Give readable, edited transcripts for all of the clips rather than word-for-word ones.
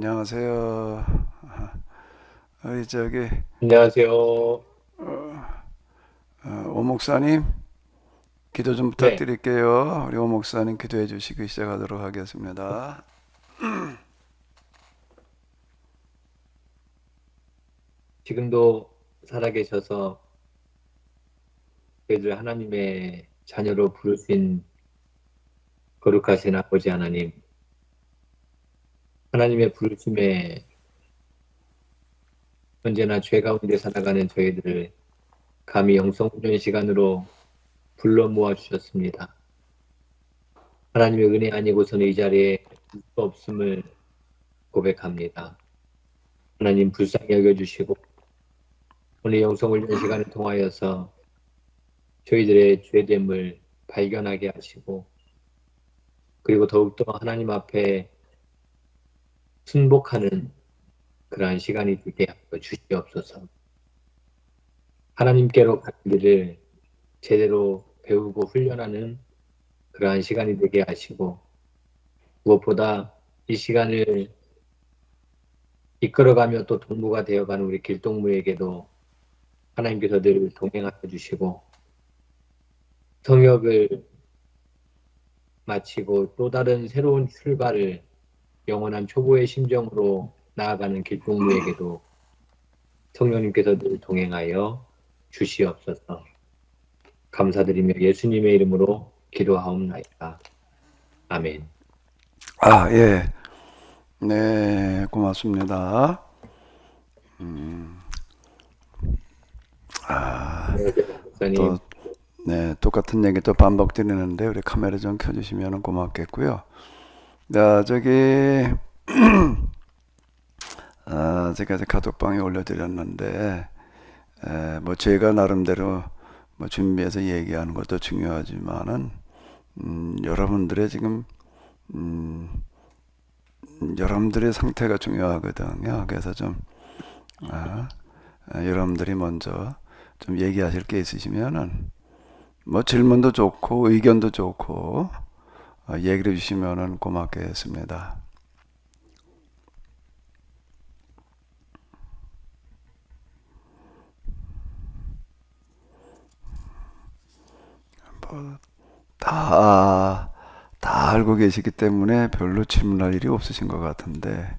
안녕하세요. 저기 안녕하세요. 오 목사님 기도 좀 네, 부탁드릴게요. 우리 오 목사님 기도해 주시기 시작하도록 하겠습니다. 지금도 살아계셔서 저희들 하나님의 자녀로 부르신 거룩하신 아버지 하나님, 하나님의 부르심에 언제나 죄 가운데 살아가는 저희들을 감히 영성훈련 시간으로 불러 모아 주셨습니다. 하나님의 은혜 아니고서는 이 자리에 있을 수 없음을 고백합니다. 하나님 불쌍히 여겨주시고 오늘 영성훈련 시간을 통하여서 저희들의 죄됨을 발견하게 하시고 그리고 더욱더 하나님 앞에 순복하는 그러한 시간이 되게 하여 주시옵소서. 하나님께로 가는 길을 제대로 배우고 훈련하는 그러한 시간이 되게 하시고 무엇보다 이 시간을 이끌어가며 또 동무가 되어가는 우리 길동무에게도 하나님께서 늘 동행하여 주시고 성역을 마치고 또 다른 새로운 출발을 영원한 초보의 심정으로 나아가는 길동무에게도 성령님께서 늘 동행하여 주시옵소서. 감사드리며 예수님의 이름으로 기도하옵나이다. 아멘. 예. 네, 고맙습니다. 안녕하세요, 또, 목사님. 네, 똑같은 얘기 또 반복드리는데 우리 카메라 좀 켜주시면 고맙겠고요. 저기 제가 이제 카톡방에 올려드렸는데 뭐 제가 나름대로 뭐 준비해서 얘기하는 것도 중요하지만은 여러분들의 지금 음, 여러분들의 상태가 중요하거든요. 그래서 좀 여러분들이 먼저 좀 얘기하실 게 있으시면은 뭐 질문도 좋고 의견도 좋고 얘기를 해주시면은 고맙겠습니다. 뭐 다, 다 알고 계시기 때문에 별로 질문할 일이 없으신 것 같은데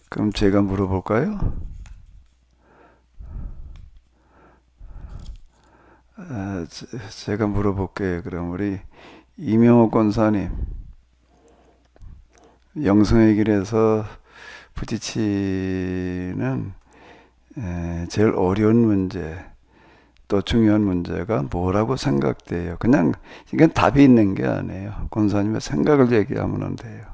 그럼 제가 물어볼까요? 제가 물어볼게요. 그럼 우리 이명호 권사님, 영성의 길에서 부딪히는 제일 어려운 문제, 또 중요한 문제가 뭐라고 생각돼요? 그냥 이건 답이 있는 게 아니에요. 권사님의 생각을 얘기하면 돼요.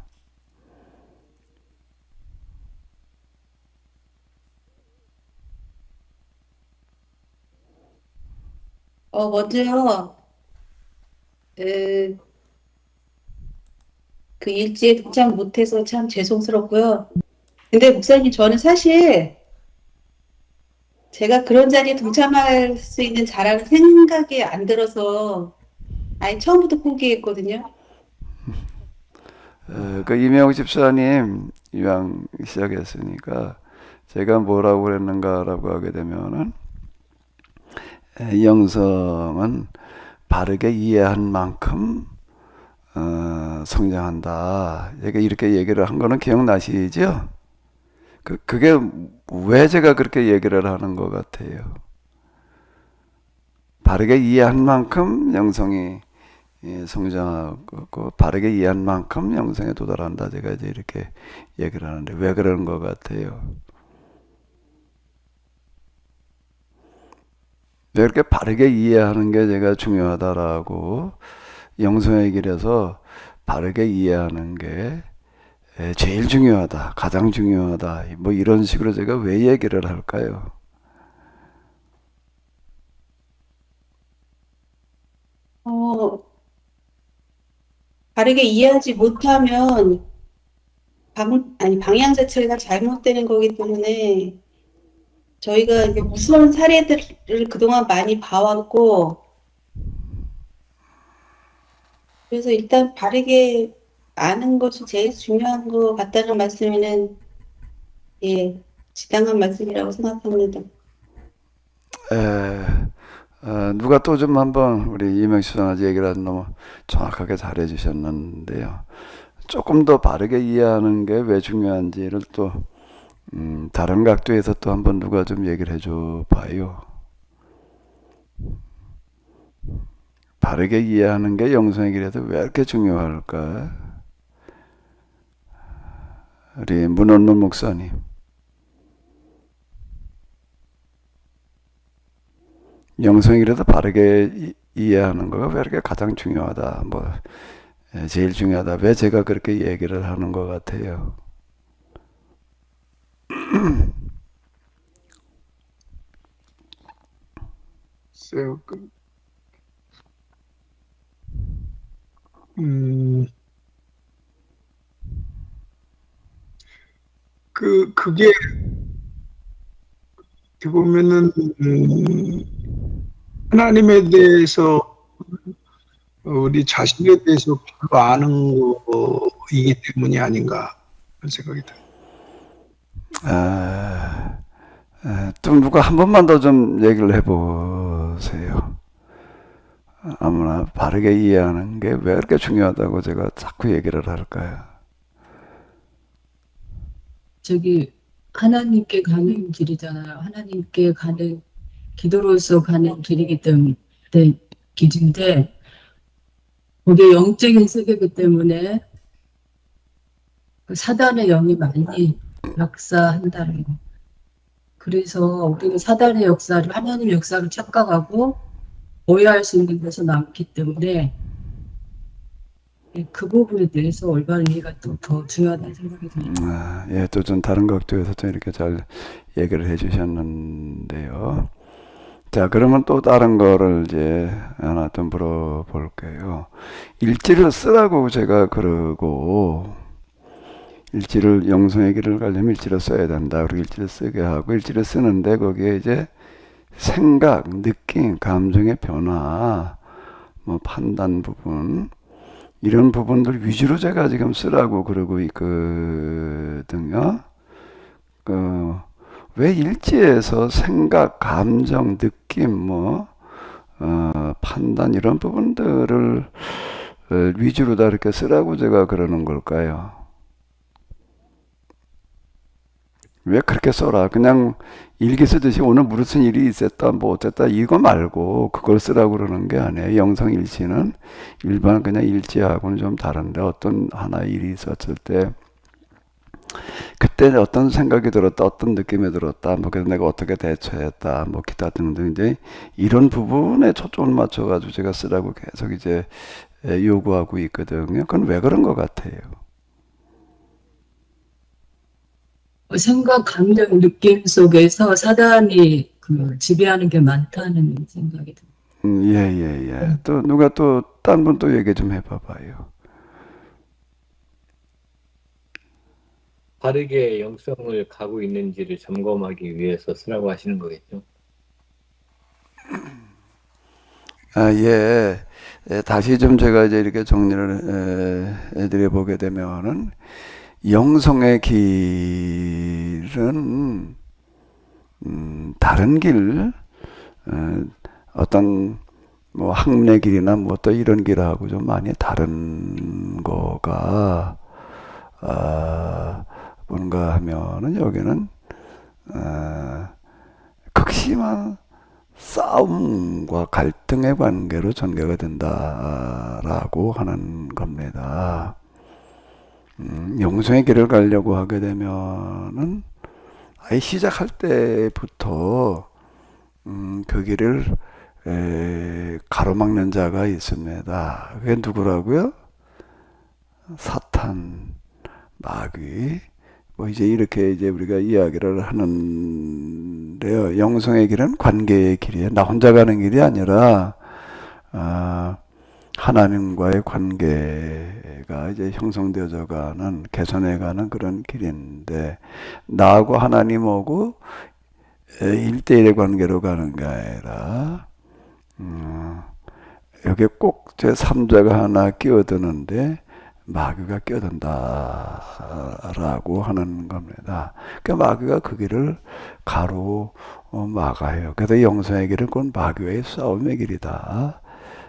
먼저요, 에, 그 일지에 동참 못해서 참 죄송스럽고요. 근데 목사님, 저는 사실 제가 그런 자리에 동참할 수 있는 자라는 생각이 안 들어서 아예 처음부터 포기했거든요. 그 이명호 집사님 이왕 시작했으니까 제가 뭐라고 그랬는가라고 하게 되면은 영성은 바르게 이해한 만큼 성장한다. 이렇게 얘기를 한 거는 기억나시죠? 그게 왜 제가 그렇게 얘기를 하는 것 같아요. 바르게 이해한 만큼 영성이 성장하고 바르게 이해한 만큼 영성에 도달한다. 제가 이제 이렇게 얘기를 하는데 왜 그러는 것 같아요. 왜 이렇게 바르게 이해하는 게 제가 중요하다라고 영성의 길에서 바르게 이해하는 게 제일 중요하다, 가장 중요하다, 뭐 이런 식으로 제가 왜 얘기를 할까요? 어, 바르게 이해하지 못하면 방향 자체가 잘못되는 거기 때문에 저희가 이게 무서운 사례들을 그동안 많이 봐왔고, 그래서 일단 바르게 아는 것이 제일 중요한 것 같다는 말씀에는 예, 지당한 말씀이라고 생각합니다. 에, 누가 또 좀 한번 우리 이명수 전화지 얘기를 아주 너무 정확하게 잘해 주셨는데요. 조금 더 바르게 이해하는 게 왜 중요한지를 또 다른 각도에서 또 한번 누가 좀 얘기를 해줘 봐요. 바르게 이해하는 게 영성의 길에서 왜 이렇게 중요할까? 우리 문원문 목사님. 영성의 길에서 바르게 이해하는 거가 왜 이렇게 가장 중요하다. 뭐 제일 중요하다. 왜 제가 그렇게 얘기를 하는 것 같아요? 글쎄요, 음, 그게 어떻게 보면은, 하나님에 대해서, 우리 자신에 대해서 별로 아는 거이기 때문이 아닌가, 그런 생각이 들어요. 아, 또 누가 한 번만 더 좀 얘기를 해보세요. 아무나 바르게 이해하는 게 왜 이렇게 중요하다고 제가 자꾸 얘기를 할까요? 저기 하나님께 가는 길이잖아요. 하나님께 가는 기도로서 가는 길이기 때문에 길인데 그게 영적인 세계이기 때문에 그 사단의 영이 많이 역사한다는 거. 그래서 우리가 사단의 역사를 하나님의 역사를 착각하고 오해할 수 있는 것이 많기 때문에 그 부분에 대해서 올바른 이해가 또 더 중요하다는 생각이 듭니다. 예, 또 좀 다른 각도에서 좀 이렇게 잘 얘기를 해주셨는데요. 자, 그러면 또 다른 거를 이제 하나 좀 물어볼게요. 일지를 쓰라고 제가 그러고, 일지를 영성의 길을 가려면 일지를 써야 된다. 그리고 일지를 쓰게 하고, 일지를 쓰는데 거기에 이제 생각, 느낌, 감정의 변화, 뭐 판단 부분, 이런 부분들 위주로 제가 지금 쓰라고 그러고 있거든요. 왜 일지에서 생각, 감정, 느낌, 판단 이런 부분들을 위주로 다 이렇게 쓰라고 제가 그러는 걸까요? 왜 그렇게 써라? 그냥 일기 쓰듯이 오늘 무슨 일이 있었다, 뭐 어쨌다 이거 말고 그걸 쓰라고 그러는 게 아니에요. 영성 일지는 일반 그냥 일지하고는 좀 다른데 어떤 하나의 일이 있었을 때 그때 어떤 생각이 들었다, 어떤 느낌이 들었다, 뭐 그래서 내가 어떻게 대처했다, 뭐 기타 등등 이제 이런 부분에 초점을 맞춰가지고 제가 쓰라고 계속 이제 요구하고 있거든요. 그건 왜 그런 것 같아요? 생각, 감정, 느낌 속에서 사단이 그 지배하는 게 많다는 생각이 듭니다. 예. 또 누가 또 딴 분 또 얘기 좀 해봐봐요. 바르게 영성을 가고 있는지를 점검하기 위해서 쓰라고 하시는 거겠죠. 예. 다시 좀 제가 이제 이렇게 정리를 해드려 보게 되면은 영성의 길은 다른 길, 어떤 뭐 학문의 길이나 뭐 또 이런 길하고 좀 많이 다른 거가 뭔가 하면은 여기는 극심한 싸움과 갈등의 관계로 전개가 된다라고 하는 겁니다. 영성의 길을 가려고 하게 되면은 아예 시작할 때부터 그 길을 가로막는 자가 있습니다. 그게 누구라고요? 사탄, 마귀. 뭐 이제 이렇게 이제 우리가 이야기를 하는데요. 영성의 길은 관계의 길이에요. 나 혼자 가는 길이 아니라 하나님과의 관계가 이제 형성되어져 가는, 개선해 가는 그런 길인데, 나하고 하나님하고 1대1의 관계로 가는 게 아니라, 여기 꼭 제3자가 하나 끼어드는데, 마귀가 끼어든다라고 하는 겁니다. 그러니까 마귀가 그 길을 가로막아요. 그래서 영성의 길은 곧 마귀와의 싸움의 길이다.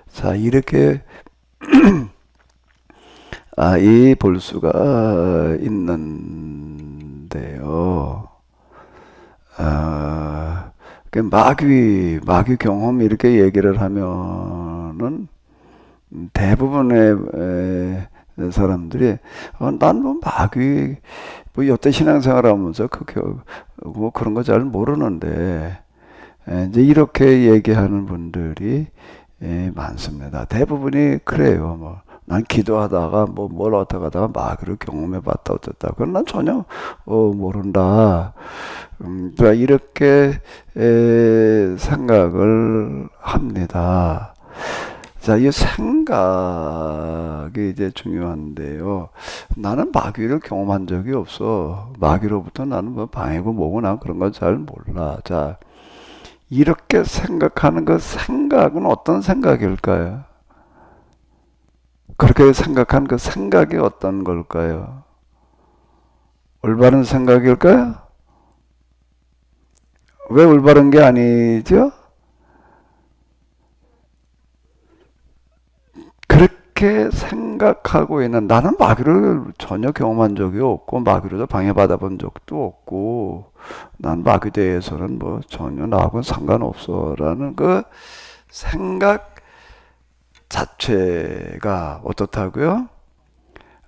자, 이렇게 이 볼 수가 있는데요. 그 마귀 경험 이렇게 얘기를 하면은 대부분의 사람들이 난 뭐 마귀 뭐 여태 신앙생활하면서 뭐 그런 거 잘 모르는데 이제 이렇게 얘기하는 분들이 많습니다. 대부분이 그래요. 뭐 난 기도하다가 뭐 뭘 어떻게 하다가 마귀를 경험해봤다 어쨌다. 그건 난 전혀 모른다. 이렇게 생각을 합니다. 자, 이 생각이 이제 중요한데요. 나는 마귀를 경험한 적이 없어. 마귀로부터 나는 뭐 방해고 뭐고 난 그런 건 잘 몰라. 자, 이렇게 생각하는 그 생각은 어떤 생각일까요? 그렇게 생각한 그 생각이 어떤 걸까요? 올바른 생각일까요? 왜 올바른 게 아니죠? 그렇게 생각하고 있는 나는 마귀를 전혀 경험한 적이 없고 마귀로도 방해받아 본 적도 없고 난 마귀에 대해서는 뭐 전혀 나하고는 상관없어 라는 그 생각 자체가 어떻다고요?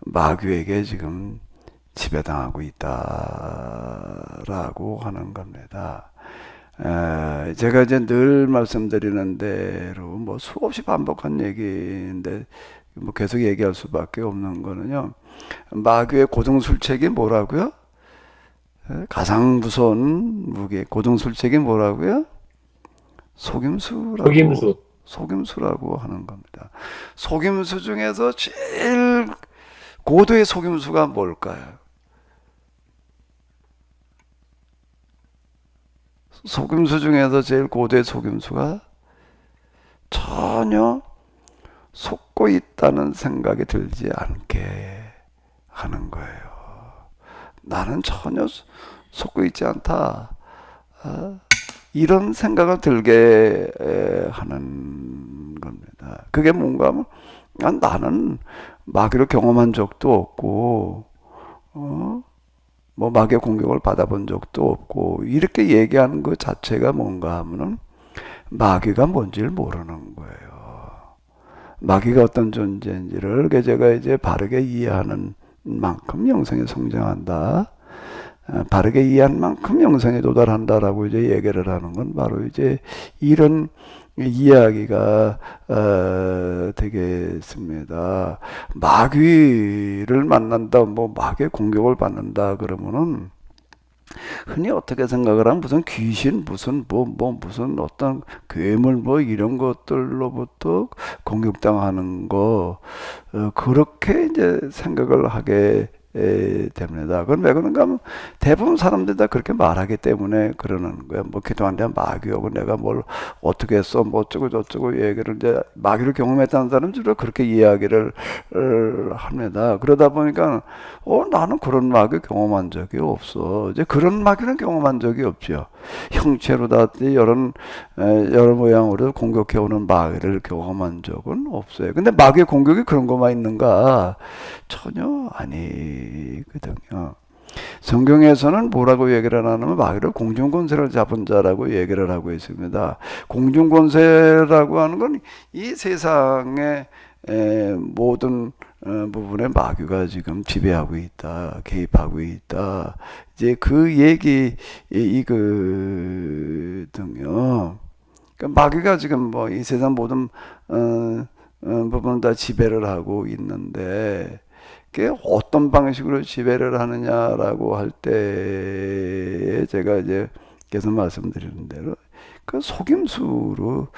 마귀에게 지금 지배당하고 있다라고 하는 겁니다. 제가 이제 늘 말씀드리는 대로 뭐 수없이 반복한 얘기인데 뭐 계속 얘기할 수밖에 없는 거는요. 마귀의 고정술책이 뭐라고요? 가장 무서운 무기 고정술책이 뭐라고요? 속임수라고 하는 겁니다. 속임수 중에서 제일 고도의 속임수가 뭘까요? 속임수 중에서 제일 고도의 속임수가 전혀 속고 있다는 생각이 들지 않게 하는 거예요. 나는 전혀 속고 있지 않다. 이런 생각을 들게 하는 겁니다. 그게 뭔가 하면 나는 마귀를 경험한 적도 없고 뭐 마귀의 공격을 받아본 적도 없고 이렇게 얘기하는 것 자체가 뭔가 하면은 마귀가 뭔지를 모르는 거예요. 마귀가 어떤 존재인지를 제가 이제 바르게 이해하는 만큼 영성이 성장한다. 바르게 이해한 만큼 영성에 도달한다라고 이제 얘기를 하는 건 바로 이제 이런 이야기가 되겠습니다. 마귀를 만난다, 뭐 마귀의 공격을 받는다 그러면은 흔히 어떻게 생각을 하면 무슨 귀신, 무슨 무슨 어떤 괴물 뭐 이런 것들로부터 공격당하는 거 그렇게 이제 생각을 하게 됩니다. 그건 왜 그런가 하면 대부분 사람들이 다 그렇게 말하기 때문에 그러는 거예요. 뭐 기도한데 마귀 오고 내가 뭘 어떻게 했어 뭐 어쩌고 저쩌고 얘기를 이제 마귀를 경험했다는 사람은 주로 그렇게 이야기를 합니다. 그러다 보니까 나는 그런 마귀 경험한 적이 없어. 이제 그런 마귀는 경험한 적이 없죠. 형체로 다 여러 모양으로 공격해오는 마귀를 경험한 적은 없어요. 근데 마귀의 공격이 그런 것만 있는가? 전혀 아니거든요. 성경에서는 뭐라고 얘기를 하냐면 마귀를 공중권세를 잡은 자라고 얘기를 하고 있습니다. 공중권세라고 하는 건 이 세상의 모든 부분에 마귀가 지금 지배하고 있다, 개입하고 있다. 이제 그 얘기 이거든요. 그러니까 마귀가 지금 뭐 이 세상 모든 부분을 다 지배를 하고 있는데. 그게 어떤 방식으로 지배를 하느냐라고 할 때 제가 이제 계속 말씀드리는 대로 그 속임수로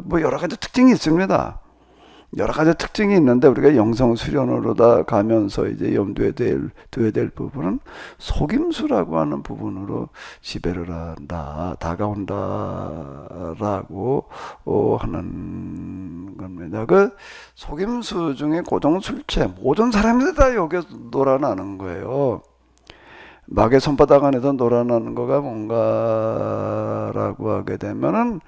뭐 여러 가지 특징이 있습니다. 여러 가지 특징이 있는데 우리가 영성 수련으로다 가면서 이제 염두에 둬야 될 부분은 속임수라고 하는 부분으로 지배를 한다, 다가온다라고 하는 겁니다. 겁니다. 그 속임수 중에 고정술체 모든 사람들이 다 여기에 놀아나는 거예요. 마귀의 손바닥 안에서 놀아나는 거가 뭔가라고 하게 되면은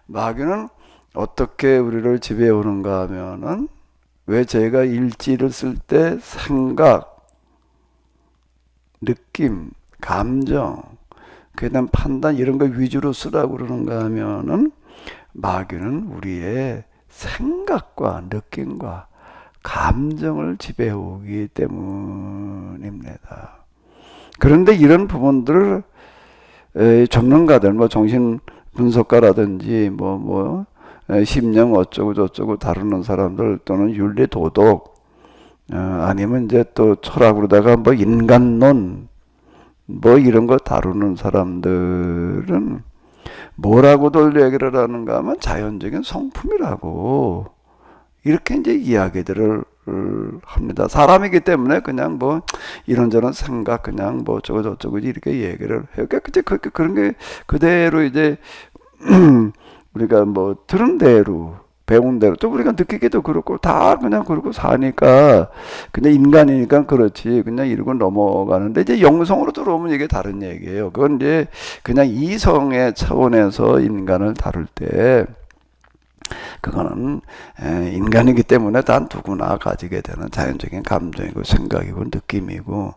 마귀는 어떻게 우리를 지배해 오는가 하면은 왜 제가 일지를 쓸 때 생각, 느낌, 감정, 그다음 판단 이런 거 위주로 쓰라고 그러는가 하면은 마귀는 우리의 생각과 느낌과 감정을 지배해 오기 때문입니다. 그런데 이런 부분들을 전문가들, 뭐 정신 분석가라든지 심령 어쩌고 저쩌고 다루는 사람들 또는 윤리 도덕 아니면 이제 또 철학으로다가 뭐 인간론 뭐 이런 거 다루는 사람들은 뭐라고들 얘기를 하는가 하면 자연적인 성품이라고 이렇게 이제 이야기들을 합니다. 사람이기 때문에 그냥 뭐 이런저런 생각 그냥 뭐 저쩌고 이렇게 얘기를 해요. 그런 게 그대로 이제 우리가 뭐 들은 대로 배운 대로 또 우리가 느끼기도 그렇고 다 그냥 그렇고 사니까 그냥 인간이니까 그렇지 그냥 이러고 넘어가는데 이제 영성으로 들어오면 이게 다른 얘기예요. 그건 이제 그냥 이성의 차원에서 인간을 다룰 때 그거는 인간이기 때문에 단 누구나 가지게 되는 자연적인 감정이고 생각이고 느낌이고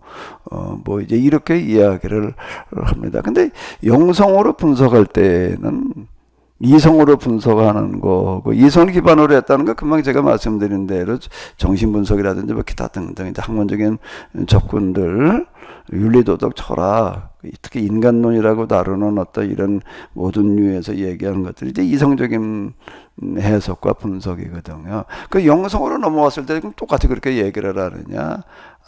뭐 이제 이렇게 이야기를 합니다. 근데 영성으로 분석할 때는 이성으로 분석하는 거고 이성 기반으로 했다는 거 금방 제가 말씀드린 대로 정신분석이라든지 뭐 기타 등등 이제 학문적인 접근들 윤리도덕 철학 특히 인간론이라고 다루는 어떤 이런 모든 류에서 얘기하는 것들이 이제 이성적인 해석과 분석이거든요. 그 영성으로 넘어왔을 때 똑같이 그렇게 얘기를 하느냐?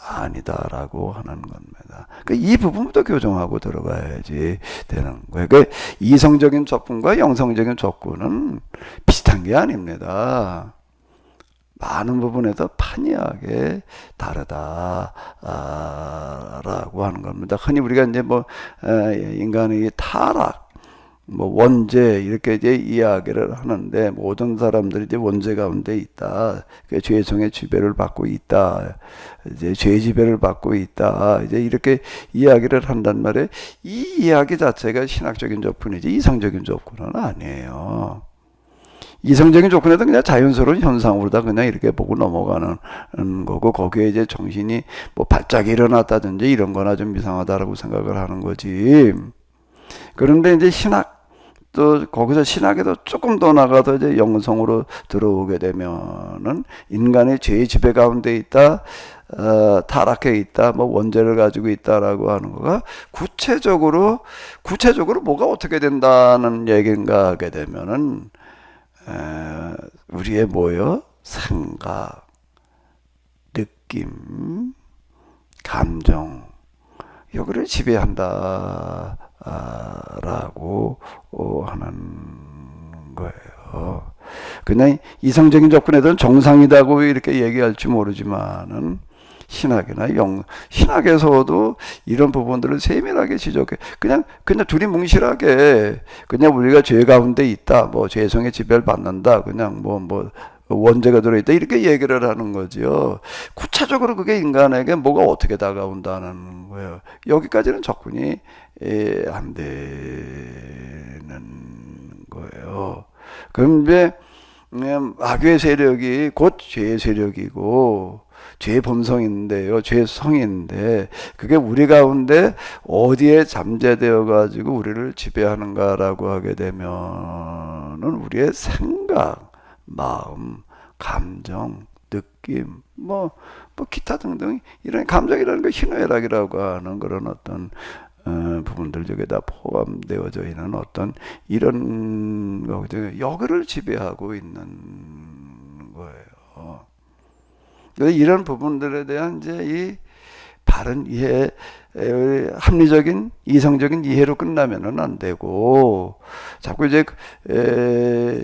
아니다라고 하는 겁니다. 이 부분부터 교정하고 들어가야지 되는 거예요. 이성적인 접근과 영성적인 접근은 비슷한 게 아닙니다. 많은 부분에서 판이하게 다르다라고 하는 겁니다. 흔히 우리가 이제 뭐 인간의 타락, 뭐 원죄 이렇게 이제 이야기를 하는데 모든 사람들이 이제 원죄 가운데 있다. 죄성의 지배를 받고 있다. 이제 죄 지배를 받고 있다. 이제 이렇게 이야기를 한단 말이에요. 이 이야기 자체가 신학적인 접근이지 이성적인 접근은 아니에요. 이성적인 조건에도 그냥 자연스러운 현상으로 다 그냥 이렇게 보고 넘어가는 거고 거기에 이제 정신이 뭐 발작이 일어났다든지 이런 거나 좀 이상하다라고 생각을 하는 거지. 그런데 이제 신학 또 거기서 신학에도 조금 더 나가서 이제 영성으로 들어오게 되면은 인간의 죄의 지배 가운데 있다. 타락해 있다, 뭐 원죄를 가지고 있다라고 하는 거가 구체적으로 뭐가 어떻게 된다는 얘기인가 하게 되면은 우리의 뭐요? 생각, 느낌, 감정 여기를 지배한다 라고 하는 거예요. 그냥 이성적인 접근에서는 정상이다고 이렇게 얘기할지 모르지만은 신학에서도 이런 부분들을 세밀하게 지적해. 그냥 둘이 뭉실하게 그냥 우리가 죄 가운데 있다, 뭐 죄성의 지배를 받는다, 그냥 뭐 원죄가 들어있다 이렇게 얘기를 하는 거지요. 구체적으로 그게 인간에게 뭐가 어떻게 다가온다는 거예요. 여기까지는 접근이 안 되는 거예요. 그럼 이제 악의 세력이 곧 죄의 세력이고 죄의 본성인데요, 죄의 성인데 그게 우리 가운데 어디에 잠재되어 가지고 우리를 지배하는가라고 하게 되면은 우리의 생각, 마음, 감정, 느낌, 뭐 기타 등등 이런 감정이라는 거 희노애락이라고 하는 그런 어떤 부분들 저기다 포함되어져 있는 어떤 이런 거거든요. 여기를 지배하고 있는 거예요. 그래서 이런 부분들에 대한 이제 이 바른 이해, 합리적인 이성적인 이해로 끝나면은 안 되고 자꾸 이제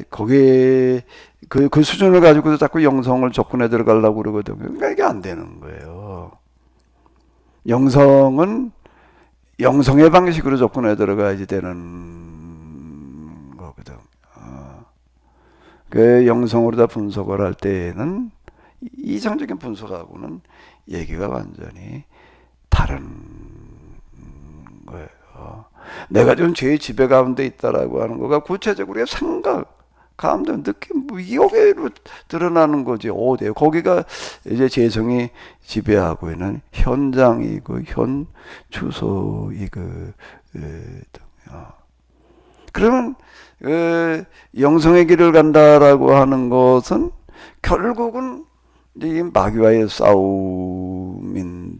거기에 그 수준을 가지고도 자꾸 영성을 접근해 들어가려고 그러거든요. 그러니까 이게 안 되는 거예요. 영성은 영성의 방식으로 접근해 들어가야지 되는 거거든. 그 영성으로 다 분석을 할 때에는 이성적인 분석하고는 얘기가 완전히 다른 거예요. 내가 좀 죄의 지배 가운데 있다라고 하는 거가 구체적으로 생각, 감정, 느낌, 뭐 여기로 드러나는 거지. 어디에 거기가 이제 재성이 지배하고 있는 현장이고 현 주소이거든요. 그러면 영성의 길을 간다라고 하는 것은 결국은 이 마귀와의 싸움인데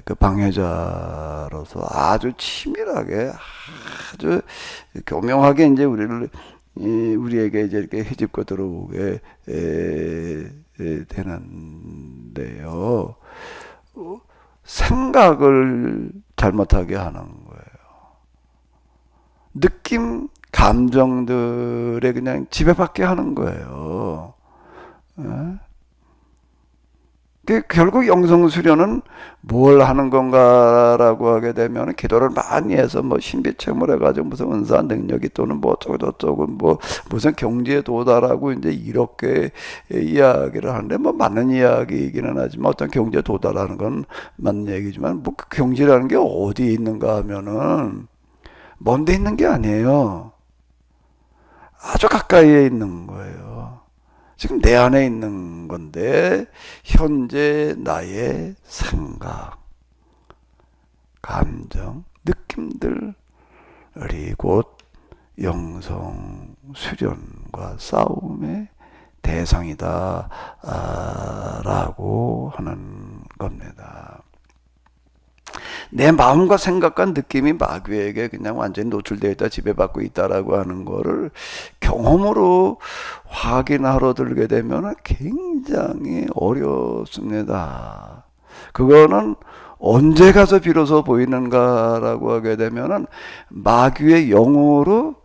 그 방해자로서 아주 치밀하게 아주 교묘하게 이제 우리에게 이제 이렇게 헤집고 들어오게 되는데요. 생각을 잘못하게 하는 거예요. 느낌, 감정들에 그냥 지배받게 하는 거예요. 결국 영성수련은 뭘 하는 건가라고 하게 되면 기도를 많이 해서 뭐 신비체험을 해가지고 무슨 은사 능력이 또는 뭐 어쩌고 저쩌고 뭐 무슨 경지에 도달하고 이제 이렇게 이야기를 하는데 뭐 맞는 이야기이기는 하지만 어떤 경지에 도달하는 건 맞는 얘기지만 뭐 그 경지라는 게 어디에 있는가 하면은 먼데 있는 게 아니에요. 아주 가까이에 있는 거예요. 지금 내 안에 있는 건데 현재 나의 생각, 감정, 느낌들이 곧 영성 수련과 싸움의 대상이다 라고 하는 겁니다. 내 마음과 생각과 느낌이 마귀에게 그냥 완전히 노출되어 있다, 지배받고 있다라고 하는 거를 경험으로 확인하러 들게 되면 굉장히 어렵습니다. 그거는 언제 가서 비로소 보이는가라고 하게 되면은 마귀의 영으로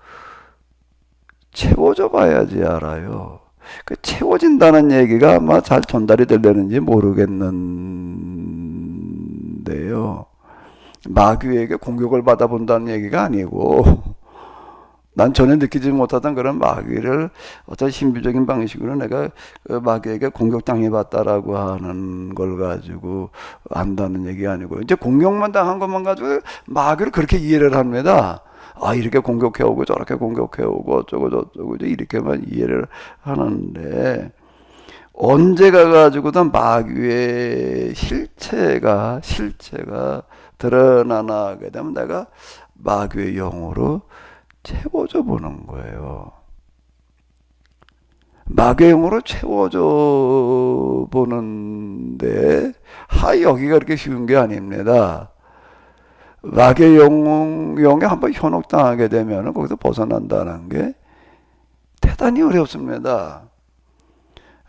채워져 봐야지 알아요. 그 채워진다는 얘기가 아마 잘 전달이 되려는지 모르겠는데요. 마귀에게 공격을 받아본다는 얘기가 아니고 난 전에 느끼지 못하던 그런 마귀를 어떤 신비적인 방식으로 내가 마귀에게 공격당해봤다라고 하는 걸 가지고 안다는 얘기가 아니고 이제 공격만 당한 것만 가지고 마귀를 그렇게 이해를 합니다. 아 이렇게 공격해오고 저렇게 공격해오고 어쩌고 저쩌고 이렇게만 이해를 하는데 언제 가가지고든 마귀의 실체가 드러나게 되면 내가 마귀의 영으로 채워져 보는 거예요. 마귀의 영으로 채워져 보는데 여기가 그렇게 쉬운 게 아닙니다. 마귀의 영에 한번 현혹당하게 되면 거기서 벗어난다는 게 대단히 어렵습니다.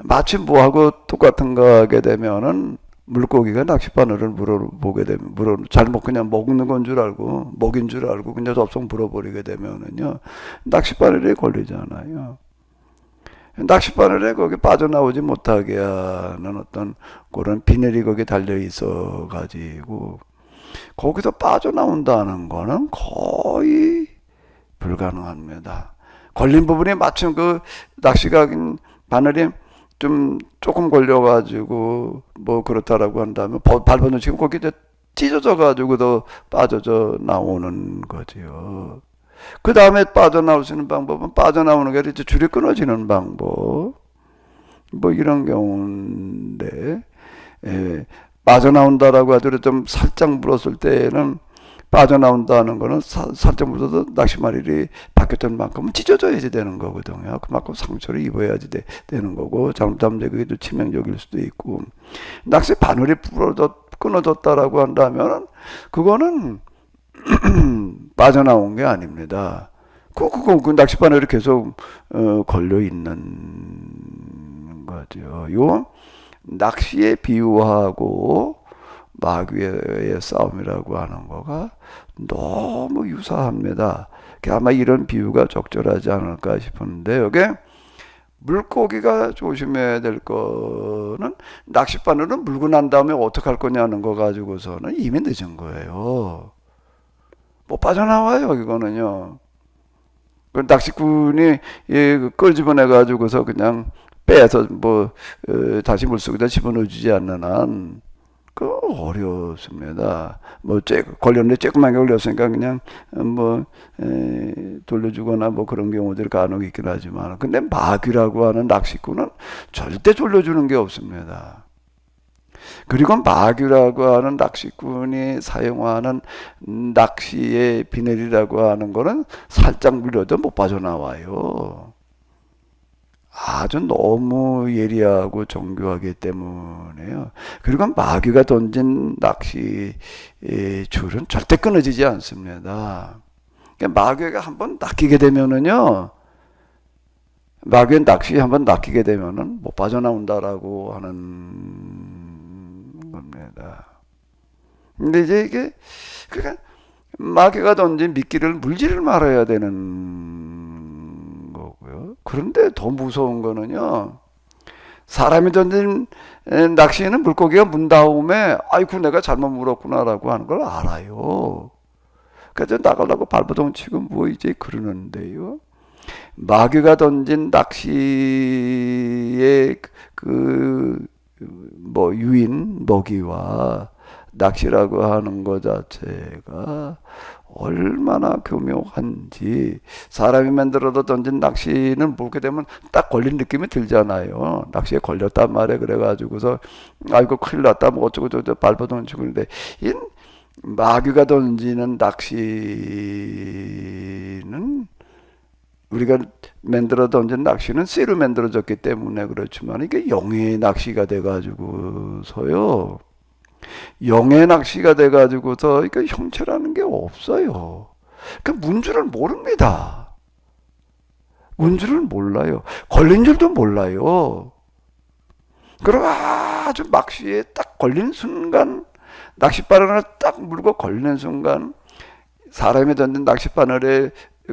마치 뭐하고 똑같은가 하게 되면은 물고기가 낚싯바늘을 물어보게 되면 잘못 그냥 먹는 건 줄 알고 먹인 줄 알고 그냥 접속 물어버리게 되면은요 낚싯바늘에 걸리잖아요. 낚싯바늘에 거기 빠져나오지 못하게 하는 어떤 그런 비늘이 거기 달려 있어 가지고 거기서 빠져나온다는 거는 거의 불가능합니다. 걸린 부분이 마침 그 낚시가 바늘이 조금 걸려가지고 뭐 그렇다라고 한다면 밟아놓은 지금 거기 찢어져가지고 더 빠져져 나오는 거지요. 그 다음에 빠져나올 수 있는 방법은 빠져나오는 게 이제 줄이 끊어지는 방법 뭐 이런 경우인데 빠져나온다라고 하더라도 좀 살짝 물었을 때는 빠져나온다는 거는 살짝 물어도 낚시마리를 바뀌었던 만큼은 찢어져야지 되는 거거든요. 그만큼 상처를 입어야지 되는 거고 잘못하면 그게 또 치명적일 수도 있고 낚시 바늘이 끊어졌다라고 한다면 그거는 빠져나온 게 아닙니다. 그 낚시 바늘이 계속 걸려 있는 거죠. 요 낚시에 비유하고 마귀의 싸움이라고 하는 거가 너무 유사합니다. 아마 이런 비유가 적절하지 않을까 싶은데 여기 물고기가 조심해야 될 거는 낚싯바늘은 물고 난 다음에 어떻게 할 거냐는 거 가지고서는 이미 늦은 거예요. 못 빠져나와요 이거는요. 그 낚시꾼이 끌 집어내 가지고서 그냥 빼서 뭐 다시 물속에다 집어넣어주지 않는 한 그 어렵습니다. 뭐 걸렸는데 조그맣게 걸렸으니까 그냥 뭐 돌려주거나 뭐 그런 경우들이 간혹 있긴 하지만, 근데 마귀라고 하는 낚시꾼은 절대 돌려주는 게 없습니다. 그리고 마귀라고 하는 낚시꾼이 사용하는 낚시의 비늘이라고 하는 거는 살짝 물려도 못 빠져나와요. 아주 너무 예리하고 정교하기 때문에요. 그리고 마귀가 던진 낚시 줄은 절대 끊어지지 않습니다. 그러니까 마귀가 한번 낚이게 되면은요, 마귀의 낚시 한번 낚이게 되면은 못 빠져나온다라고 하는 겁니다. 근데 이제 이게 그러니까 마귀가 던진 미끼를 물지를 말아야 되는 거고요. 그런데 더 무서운 거는요, 사람이 던진 낚시에는 물고기가 문 다음에 아이고 내가 잘못 물었구나라고 하는 걸 알아요. 그래서 나가려고 발버둥 치고 뭐 이제 그러는데요, 마귀가 던진 낚시의 그 뭐 유인 먹이와 낚시라고 하는 것 자체가 얼마나 교묘한지, 사람이 만들어서 던진 낚시는 물게 되면 딱 걸린 느낌이 들잖아요. 낚시에 걸렸단 말이에요. 그래가지고서 아이고 큰일 났다 뭐 어쩌고 저쩌고 발버둥 치고 있는데, 이 마귀가 던지는 낚시는, 우리가 만들어 던진 낚시는 쇠로 만들어졌기 때문에 그렇지만 이게 영의 낚시가 돼가지고서요, 영의 낚시가 돼가지고서 그러니까 형체라는 게 없어요. 그러니까 문줄을 모릅니다. 문줄을 몰라요. 걸린 줄도 몰라요. 그리고 아주 낚시에 딱 걸린 순간, 낚싯바늘을 딱 물고 걸리는 순간, 사람이 던진 낚싯바늘에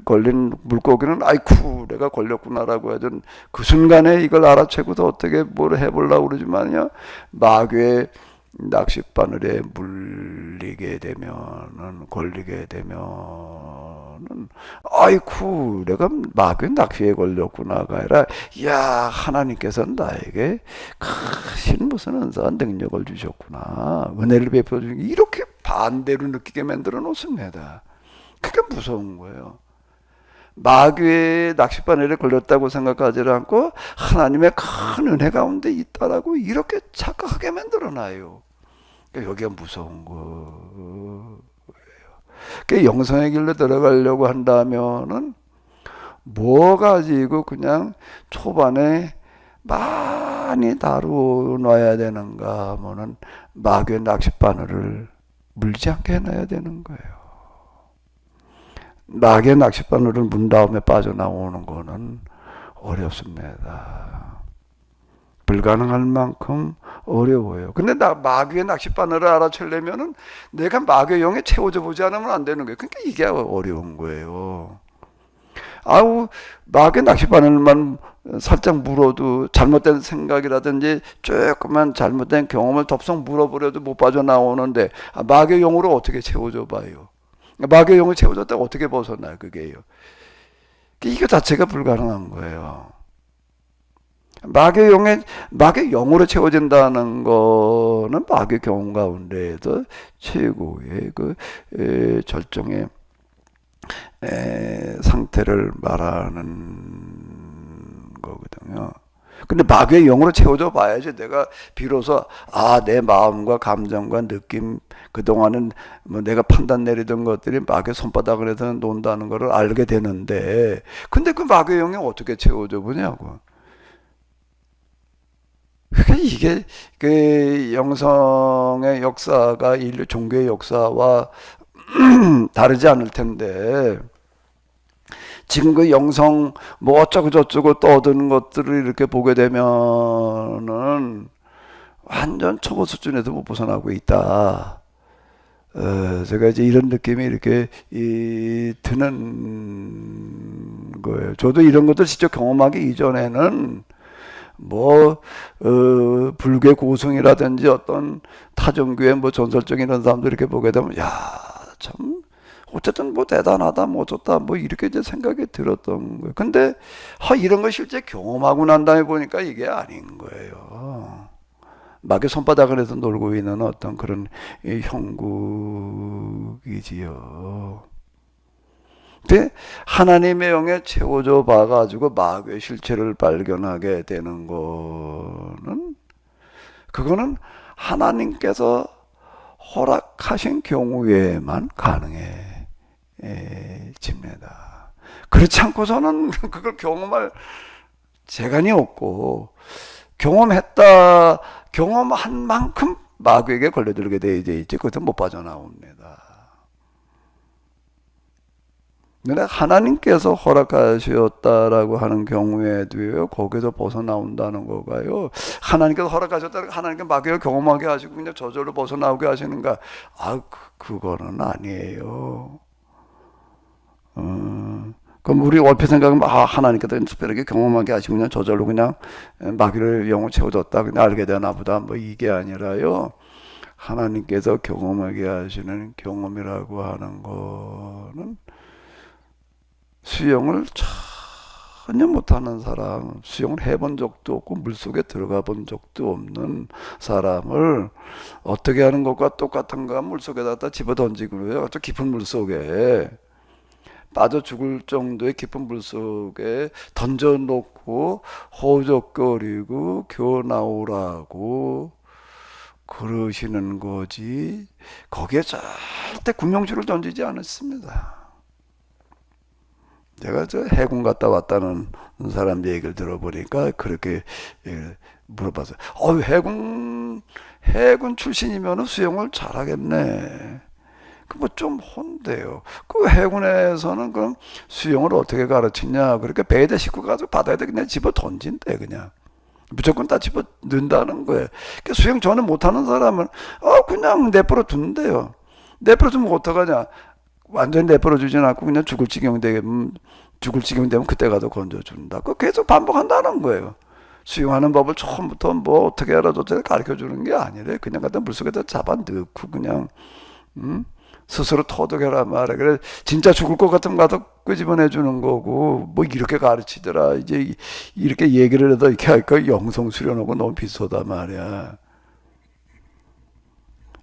걸린 물고기는 아이쿠 내가 걸렸구나라고 하던 그 순간에 이걸 알아채고서 어떻게 뭘 해보려고 그러지만요, 마귀의 낚싯바늘에 물리게 되면은, 걸리게 되면은 아이쿠 내가 마귀의 낚시에 걸렸구나가 아니라, 야 하나님께서는 나에게 크신 무슨 은사한 능력을 주셨구나, 은혜를 베풀어 주신, 이렇게 반대로 느끼게 만들어 놓습니다. 그게 무서운 거예요. 마귀의 낚싯바늘에 걸렸다고 생각하지 않고 하나님의 큰 은혜 가운데 있다라고 이렇게 착각하게 만들어놔요. 그러니까 여기가 무서운 거예요. 그러니까 영성의 길로 들어가려고 한다면은 뭐 가지고 그냥 초반에 많이 다루어놔야 되는가 하면은 마귀의 낚싯바늘을 물지 않게 해놔야 되는 거예요. 마귀의 낚싯바늘을 문 다음에 빠져나오는 거는 어렵습니다. 불가능할 만큼 어려워요. 근데 마귀의 낚싯바늘을 알아채려면은 내가 마귀의 영에 채워져 보지 않으면 안 되는 거예요. 그러니까 이게 어려운 거예요. 아우, 마귀의 낚싯바늘만 살짝 물어도 잘못된 생각이라든지 조금만 잘못된 경험을 덥석 물어버려도 못 빠져나오는데, 마귀의 영으로 어떻게 채워줘 봐요. 마귀의 영을 채워줬다고 어떻게 벗어나요, 그게요. 이거 자체가 불가능한 거예요. 마귀의 영으로 채워진다는 거는 마귀의 경험 가운데에서 최고의 절정의 상태를 말하는 거거든요. 근데 마귀의 영으로 채워져 봐야지 내가 비로소 내 마음과 감정과 느낌, 그동안은 뭐 내가 판단 내리던 것들이 마귀의 손바닥에서 논다는 것을 알게 되는데, 근데 그 마귀의 영이 어떻게 채워져 보냐고. 이게 그 영성의 역사가 인류 종교의 역사와 다르지 않을 텐데, 지금 그 영성 뭐 어쩌고 저쩌고 떠드는 것들을 이렇게 보게 되면은 완전 초보 수준에서 못 벗어나고 있다. 제가 이제 이런 느낌이 이렇게 드는 거예요. 저도 이런 것들 직접 경험하기 이전에는 불교 고승이라든지 어떤 타종교의 뭐 전설적인 이런 사람들 이렇게 보게 되면, 야, 참 어쨌든 뭐 대단하다, 뭐 어쩌다, 뭐 이렇게 이제 생각이 들었던 거예요. 근데 이런 거 실제 경험하고 난 다음에 보니까 이게 아닌 거예요. 막의 손바닥 안에서 놀고 있는 어떤 그런 형국이지요. 근데 하나님의 영에 채워져 봐가지고 마귀의 실체를 발견하게 되는 거는, 그거는 하나님께서 허락하신 경우에만 가능해집니다. 그렇지 않고서는 그걸 경험할 재간이 없고, 경험한 만큼 마귀에게 걸려들게 돼 있지, 그것은 못 빠져나옵니다. 근데 하나님께서 허락하셨다라고 하는 경우에도요, 거기서 벗어나온다는 거가요, 하나님께서 허락하셨다는 하나님께 마귀를 경험하게 하시고 그냥 저절로 벗어나오게 하시는가? 그거는 아니에요. 그럼 우리 얼핏 생각하면 하나님께서 특별하게 경험하게 하시고 그냥 저절로 그냥 마귀를 영을 채워줬다, 그냥 알게 되나 보다, 뭐 이게 아니라요, 하나님께서 경험하게 하시는 경험이라고 하는 거는 수영을 전혀 못하는 사람, 수영을 해본 적도 없고 물속에 들어가 본 적도 없는 사람을 어떻게 하는 것과 똑같은가? 물속에다 집어 던지고요, 아주 깊은 물속에 빠져 죽을 정도의 깊은 물속에 던져놓고 허우적거리고 겨우 나오라고 그러시는 거지, 거기에 절대 구명줄을 던지지 않았습니다. 제가 저 해군 갔다 왔다는 사람 얘기를 들어보니까 그렇게 물어봤어요. 해군 출신이면 수영을 잘하겠네. 그 뭐 좀 혼대요. 그 해군에서는 그럼 수영을 어떻게 가르치냐? 그렇게 배에다 싣고 가서 바다에 그냥 집어 던진대, 그냥. 무조건 다 집어 넣는다는 거예요. 그러니까 수영 전혀 못하는 사람은 그냥 내버려 둔대요. 내버려 두면 어떡하냐? 완전히 내버려 주진 않고 그냥 죽을 지경 되면 그때 가서 건져준다. 그 계속 반복한다는 거예요. 수영하는 법을 처음부터 뭐 어떻게 알아줬지 가르쳐 주는 게 아니래. 그냥 갖다 물속에다 잡아 넣고 그냥 스스로 터득해라 말해. 그래 진짜 죽을 것 같으면 가서 끄집어내 주는 거고, 뭐 이렇게 가르치더라. 이제 이렇게 얘기를 해도 이렇게 할까? 영성 수련하고 너무 비슷하다 말이야.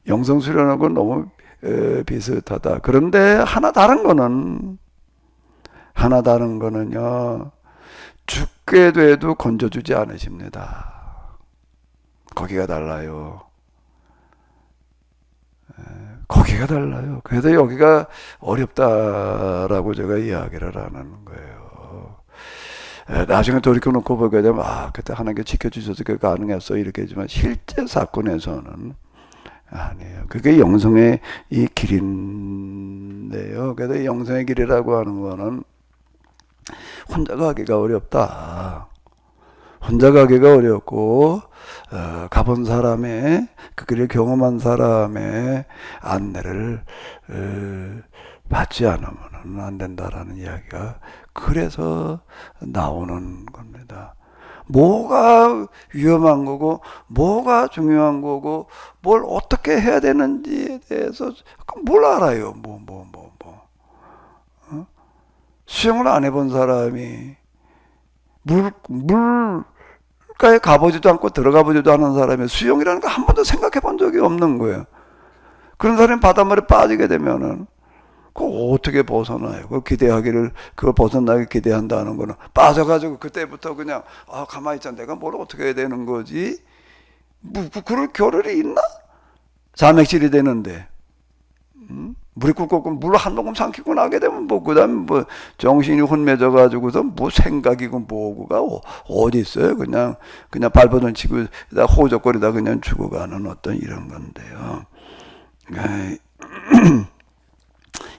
영성 수련하고 너무 비슷하다. 그런데 하나 다른 거는요, 죽게 돼도 건져주지 않으십니다. 거기가 달라요. 거기가 달라요. 그래서 여기가 어렵다라고 제가 이야기를 하는 거예요. 나중에 돌이켜놓고 보게 되면 그때 하나님께 지켜주셔서 그게 가능했어 이렇게 하지만 실제 사건에서는 아니에요. 그게 영성의 이 길인데요. 그래서 영성의 길이라고 하는 거는 혼자 가기가 어렵다. 혼자 가기가 어렵고 가본 사람의 그 길을 경험한 사람의 안내를 받지 않으면 안 된다라는 이야기가 그래서 나오는 겁니다. 뭐가 위험한 거고 뭐가 중요한 거고 뭘 어떻게 해야 되는지에 대해서 뭘 알아요. 수영을 안 해본 사람이 물가에 가보지도 않고 들어가 보지도 않은 사람이 수영이라는 거 한 번도 생각해 본 적이 없는 거예요. 그런 사람이 바닷물에 빠지게 되면은 그거 어떻게 벗어나요? 그걸 벗어나게 기대한다는 거는 빠져가지고 그때부터 그냥 가만히 있자, 내가 뭘 어떻게 해야 되는 거지? 그럴 겨를이 있나? 자맥질이 되는데 물이 굵고 물 한 모금 삼키고 나게 되면 그다음에 정신이 혼매져 가지고서 생각이고 뭐고가 어디 있어요? 그냥 발버둥 치고 호적거리다 그냥 죽어가는 어떤 이런 건데요.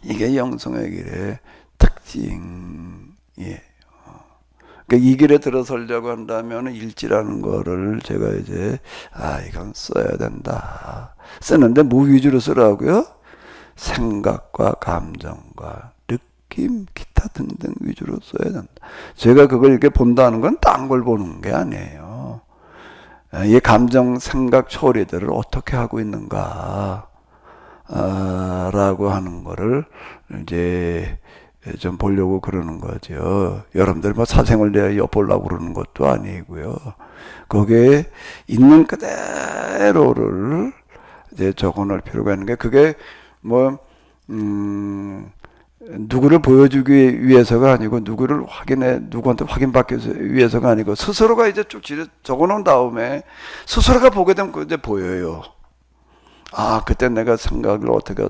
이게 영성의 길의 특징이에요. 그러니까 이 길에 들어서려고 한다면 일지라는 거를 제가 이제 이건 써야 된다. 쓰는데 뭐 위주로 쓰라고요? 생각과 감정과 느낌, 기타 등등 위주로 써야 된다. 제가 그걸 이렇게 본다는 건 딴 걸 보는 게 아니에요. 이 감정, 생각, 처리들을 어떻게 하고 있는가. 라고 하는 거를 이제 좀 보려고 그러는 거죠. 여러분들 뭐 사생을 내가 엿보려고 그러는 것도 아니고요. 거기에 있는 그대로를 이제 적어놓을 필요가 있는 게, 그게 뭐 누구를 보여주기 위해서가 아니고, 누구한테 확인받기 위해서가 아니고, 스스로가 이제 쭉 적어놓은 다음에 스스로가 보게 되면 그게 보여요. 아, 그때 내가 생각을 어떻게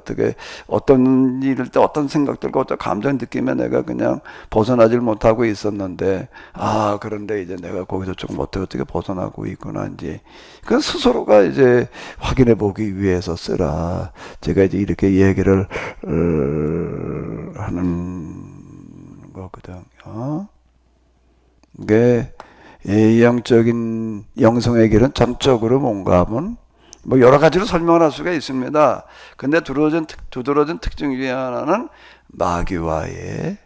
어떤 일을 때 어떤 생각들과 어떤 감정 느끼면 내가 그냥 벗어나질 못하고 있었는데, 아, 그런데 이제 내가 거기서 조금 어떻게 벗어나고 있구나, 이제 그 스스로가 이제 확인해 보기 위해서 쓰라. 제가 이제 이렇게 얘기를 하는 거거든요. 이게 영적인 영성의 길은 전적으로 뭔가 하면 뭐 여러 가지로 설명을 할 수가 있습니다. 근데 두드러진 특징 중에 하나는 마귀와의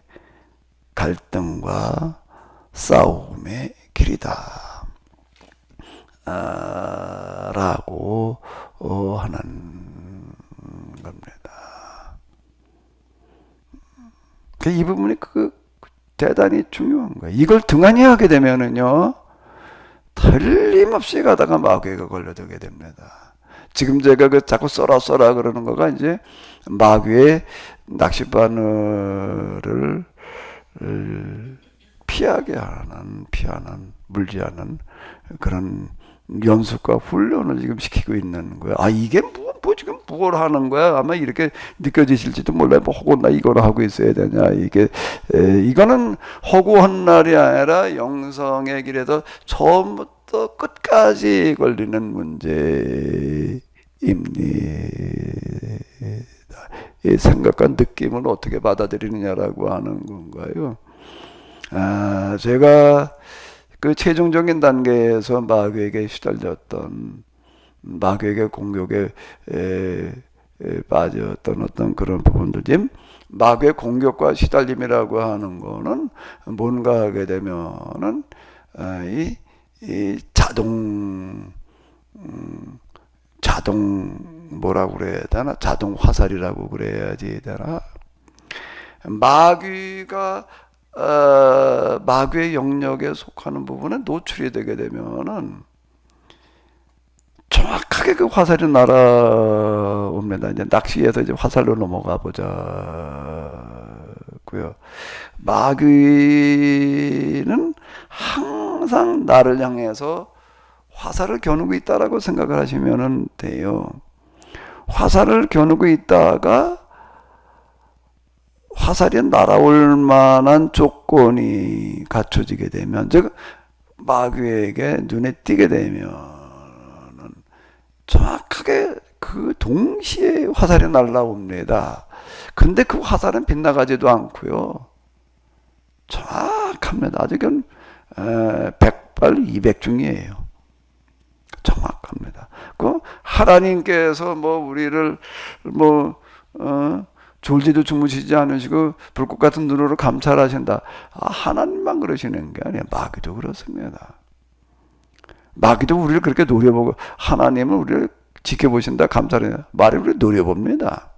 갈등과 싸움의 길이다. 라고 하는 겁니다. 이 부분이 대단히 중요한 거예요. 이걸 등한히 하게 되면은요, 틀림없이 가다가 마귀가 걸려들게 됩니다. 지금 제가 자꾸 써라 그러는 거가 이제 마귀의 낚싯바늘을 피하는, 물리하는 그런 연습과 훈련을 지금 시키고 있는 거예요. 아, 이게 지금 뭘 하는 거야? 아마 이렇게 느껴지실지도 몰라요. 뭐 혹은 나 이걸 하고 있어야 되냐? 이거는 허구한 날이 아니라 영성의 길에서 처음부터 끝까지 걸리는 문제입니다. 이 생각과 느낌을 어떻게 받아들이느냐라고 하는 건가요? 제가 그 최종적인 단계에서 마귀에게 시달렸던, 마귀에게 공격에 빠졌던 어떤 그런 부분들, 마귀의 공격과 시달림이라고 하는 거는 뭔가 하게 되면은 이 자동 뭐라고 그래야 되나? 자동 화살이라고 그래야지 되나? 마귀의 영역에 속하는 부분에 노출이 되게 되면은 정확하게 그 화살이 날아옵니다. 이제 낚시에서 이제 화살로 넘어가 보자고요. 마귀는 항상 나를 향해서 화살을 겨누고 있다라고 생각을 하시면 돼요. 화살을 겨누고 있다가 화살이 날아올 만한 조건이 갖춰지게 되면, 즉 마귀에게 눈에 띄게 되면 정확하게 그 동시에 화살이 날아옵니다. 근데 그 화살은 빗나가지도 않고요, 정확합니다. 아직은 백발 200중이에요. 정확합니다. 그 하나님께서 우리를 졸지도 주무시지 않으시고 불꽃 같은 눈으로 감찰하신다. 하나님만 그러시는 게 아니에요. 마귀도 그렇습니다. 마귀도 우리를 그렇게 노려보고, 하나님은 우리를 지켜보신다, 감찰한다, 말을 우리를 노려봅니다.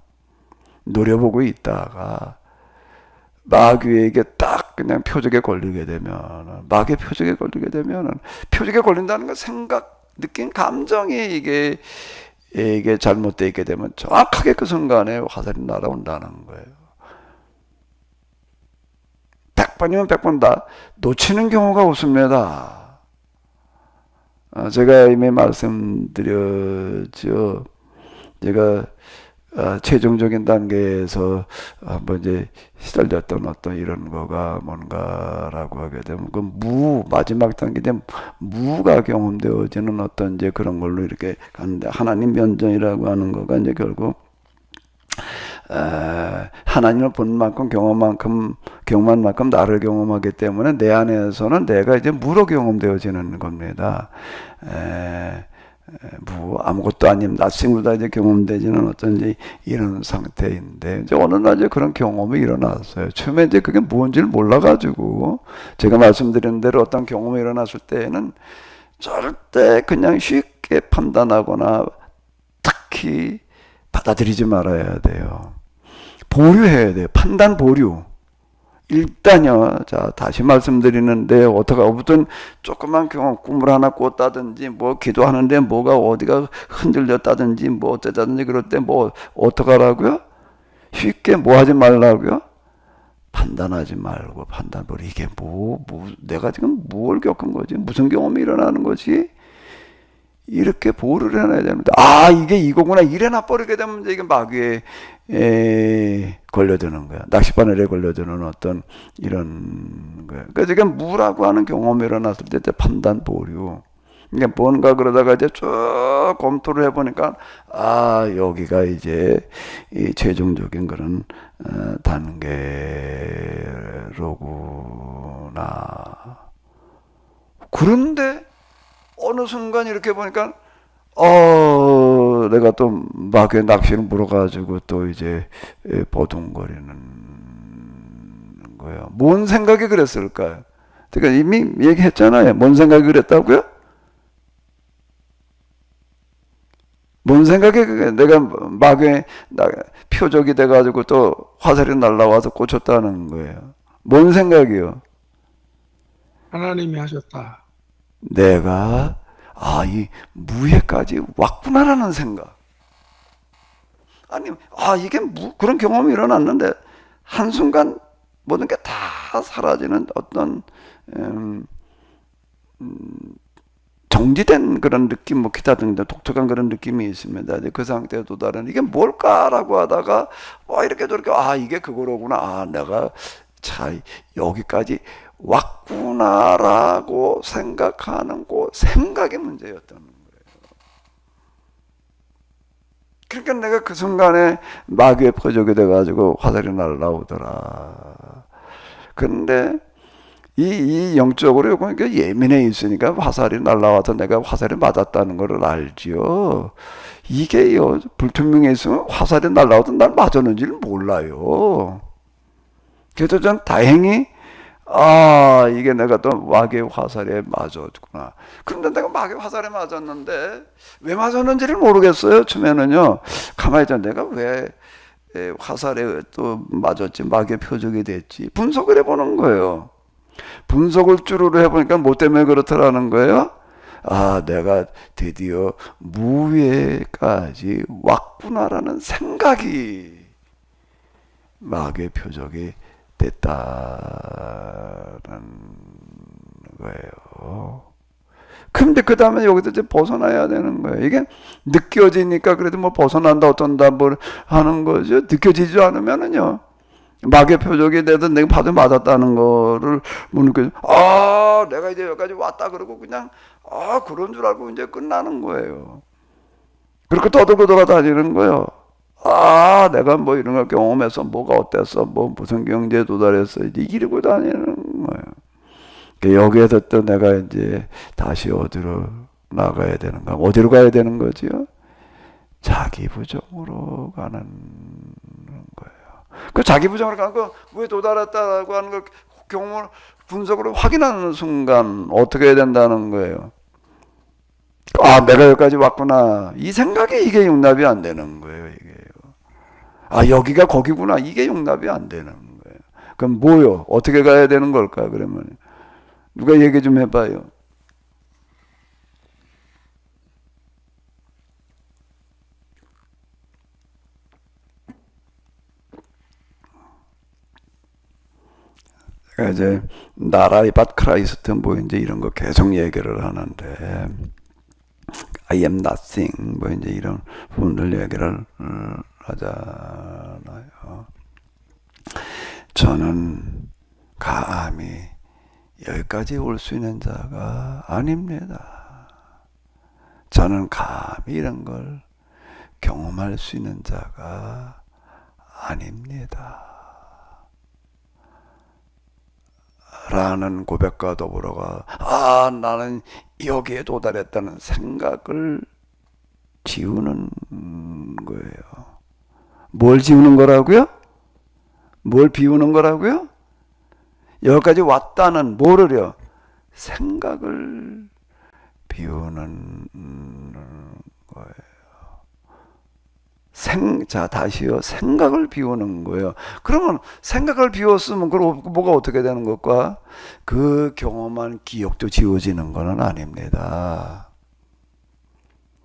노려보고 있다가 마귀에게 딱 그냥 표적에 걸리게 되면, 마귀의 표적에 걸리게 되면, 표적에 걸린다는 건 생각, 느낀 감정이 이게 잘못되어 있게 되면 정확하게 그 순간에 화살이 날아온다는 거예요. 100번이면 100번 다 놓치는 경우가 없습니다. 제가 이미 말씀드렸죠. 제가 최종적인 단계에서 한번 이제 시달렸던 어떤 이런 거가 뭔가라고 하게 되면, 마지막 단계 때 무가 경험되어지는 어떤 이제 그런 걸로 이렇게 가는데, 하나님 면전이라고 하는 거가 이제 결국 하나님을 본 만큼 경험한 만큼 나를 경험하기 때문에 내 안에서는 내가 이제 무로 경험되어지는 겁니다. 아무것도 아닌 낯생보다 이제 경험되지는 어떤 이제 이런 상태인데, 이제 어느 날 이제 그런 경험이 일어났어요. 처음에 이제 그게 뭔지를 몰라가지고, 제가 말씀드린 대로 어떤 경험이 일어났을 때에는 절대 그냥 쉽게 판단하거나 특히 받아들이지 말아야 돼요. 보류해야 돼요. 판단 보류. 일단요, 자, 다시 말씀드리는데, 어떤 조그만 경험, 꿈을 하나 꿨다든지, 뭐, 기도하는데 뭐가 어디가 흔들렸다든지, 뭐, 어쩌다든지, 그럴 때 뭐, 어떡하라고요? 쉽게 뭐 하지 말라고요? 판단하지 말고, 판단 보류. 이게 내가 지금 뭘 겪은 거지? 무슨 경험이 일어나는 거지? 이렇게 보류를 해놔야 되는데, 이게 이거구나. 이래나 버리게 되면 이게 마귀에 걸려드는 거야. 낚싯바늘에 걸려드는 어떤 이런 거야. 그러니까 지금 무라고 하는 경험이 일어났을 때 판단 보류. 그러니까 뭔가 그러다가 이제 쭉 검토를 해보니까, 여기가 이제 이 최종적인 그런 단계로구나. 그런데 어느 순간 이렇게 보니까 내가 또 마귀의 낚시를 물어가지고 또 이제 버둥거리는 거예요. 뭔 생각이 그랬을까요? 그러니까 이미 얘기했잖아요. 뭔 생각이 그랬다고요? 뭔 생각이 내가 마귀의 표적이 돼가지고 또 화살이 날라와서 꽂혔다는 거예요. 뭔 생각이요? 하나님이 하셨다. 내가 이 무해까지 왔구나라는 생각. 아니, 이게 그런 경험이 일어났는데 한순간 모든 게 다 사라지는 어떤 정지된 그런 느낌, 뭐 기타 등등 독특한 그런 느낌이 있습니다. 그 상태에 도달하는 이게 뭘까라고 하다가 이렇게 저렇게 이게 그거로구나. 내가 여기까지 왔구나라고 생각하는 그 생각이 문제였다는 거예요. 그러니까 내가 그 순간에 마귀의 표적이 돼가지고 화살이 날라오더라. 근데 이 영적으로 그러니까 예민해 있으니까 화살이 날라와서 내가 화살이 맞았다는 걸 알지요. 이게요, 불투명해 있으면 화살이 날라와도 난 맞았는지를 몰라요. 그래서 전 다행히 이게 내가 또 마귀의 화살에 맞았구나. 그런데 내가 마귀의 화살에 맞았는데 왜 맞았는지를 모르겠어요. 처음에는요. 가만히 있자, 내가 왜 화살에 또 맞았지, 마귀의 표적이 됐지, 분석을 해보는 거예요. 분석을 쭈루루 해보니까 뭐 때문에 그렇더라는 거예요. 내가 드디어 무예까지 왔구나라는 생각이 마귀의 표적이 됐다는 거예요. 근데 그 다음에 여기서 이제 벗어나야 되는 거예요. 이게 느껴지니까 그래도 뭐 벗어난다 어떤다 뭘 하는 거죠. 느껴지지 않으면은요, 마귀의 표적이 되든 내가 받아 맞았다는 거를 못 느껴져. 내가 이제 여기까지 왔다 그러고 그냥 그런 줄 알고 이제 끝나는 거예요. 그렇게 떠들고 다니는 거예요. 내가 뭐 이런 걸 경험해서 뭐가 어땠어, 뭐 무슨 경지에 도달했어, 이제 이러고 다니는 거예요. 여기에서 또 내가 이제 다시 어디로 나가야 되는가, 어디로 가야 되는 거지요? 자기 부정으로 가는 거예요. 그 자기 부정으로 가는 거, 왜 도달했다라고 하는 걸 경험을 분석으로 확인하는 순간 어떻게 해야 된다는 거예요? 내가 여기까지 왔구나. 이 생각에 이게 용납이 안 되는 거예요, 이게요. 여기가 거기구나. 이게 용납이 안 되는 거예요. 그럼 뭐요? 어떻게 가야 되는 걸까, 그러면? 누가 얘기 좀 해봐요. 제가 이제 나라의 밭 크라이스트 뭐 이제 이런 거 계속 얘기를 하는데, I am nothing 뭐 이제 이런 분들 얘기를 하잖아요. 저는 감히 여기까지 올 수 있는 자가 아닙니다. 저는 감히 이런 걸 경험할 수 있는 자가 아닙니다. 라는 고백과 더불어가 나는 여기에 도달했다는 생각을 지우는 거예요. 뭘 지우는 거라고요? 뭘 비우는 거라고요? 여기까지 왔다는 뭐를요? 생각을 비우는 거예요. 자, 다시요. 생각을 비우는 거예요. 그러면 생각을 비웠으면 그럼 뭐가 어떻게 되는 것과 그 경험한 기억도 지워지는 거는 아닙니다.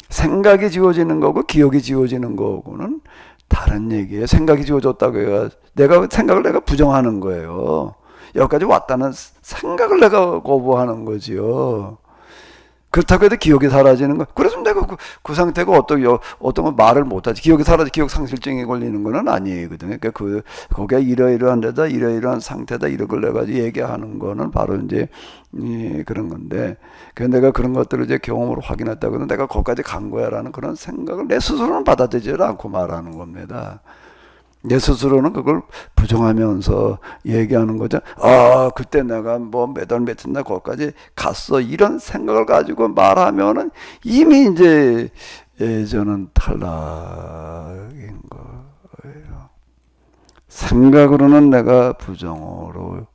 생각이 지워지는 거고 기억이 지워지는 거고는 다른 얘기예요. 생각이 지워졌다고 해야 생각을 내가 부정하는 거예요. 여기까지 왔다는 생각을 내가 거부하는 거지요. 그렇다고 해도 기억이 사라지는 거. 그래서 내가 그 상태가 어떤 건 말을 못하지. 기억이 기억 상실증이 걸리는 거는 아니거든요. 그러니까 거기에 이러이러한 데다, 이러이러한 상태다, 이런 걸 내가 얘기하는 거는 바로 이제, 그런 건데. 그래서 내가 그런 것들을 이제 경험으로 확인했다고는 내가 거기까지 간 거야라는 그런 생각을 내 스스로는 받아들이지 않고 말하는 겁니다. 내 스스로는 그걸 부정하면서 얘기하는 거죠. 아, 그때 내가 뭐 몇 월 며칠 날 거기까지 갔어. 이런 생각을 가지고 말하면은 이미 이제 예전은 탈락인 거예요. 생각으로는 내가 부정으로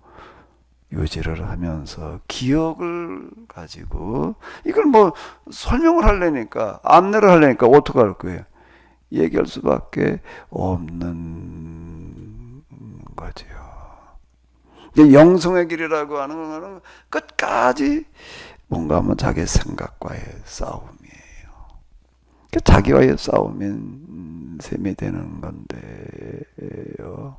유지를 하면서 기억을 가지고 이걸 뭐 설명을 하려니까 안내를 하려니까 어떻게 할 거예요? 얘기할 수밖에 없는 거죠. 영성의 길이라고 하는 거는 끝까지 뭔가 하면 자기 생각과의 싸움이에요. 자기와의 싸움인 셈이 되는 건데요.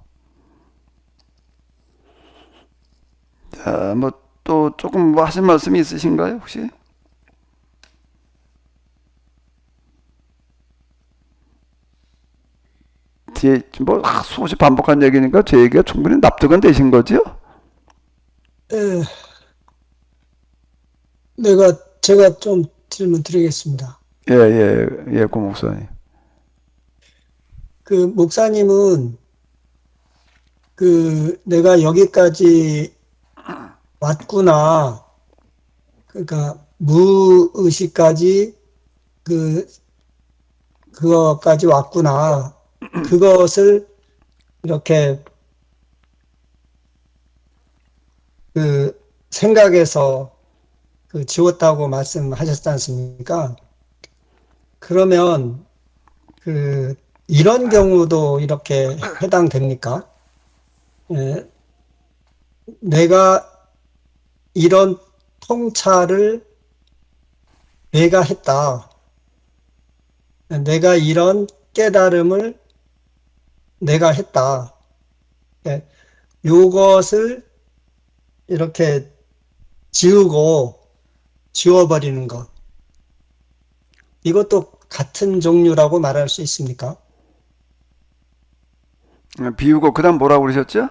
자, 뭐 또 조금 뭐 하신 말씀이 있으신가요, 혹시? 뒤에 뭐 수없이 반복한 얘기니까 제 얘기가 충분히 납득은 되신 거죠? 예, 제가 좀 질문 드리겠습니다. 예, 고 목사님. 그 목사님은 내가 여기까지 왔구나. 그러니까 무의식까지 그거까지 왔구나. 그것을 이렇게 생각에서 지웠다고 말씀하셨지 않습니까? 그러면 이런 경우도 이렇게 해당됩니까? 예, 내가 이런 통찰을 내가 했다. 내가 이런 깨달음을 내가 했다. 예, 요것을 이렇게 지워버리는 것. 이것도 같은 종류라고 말할 수 있습니까? 비우고 그다음 뭐라고 그러셨죠?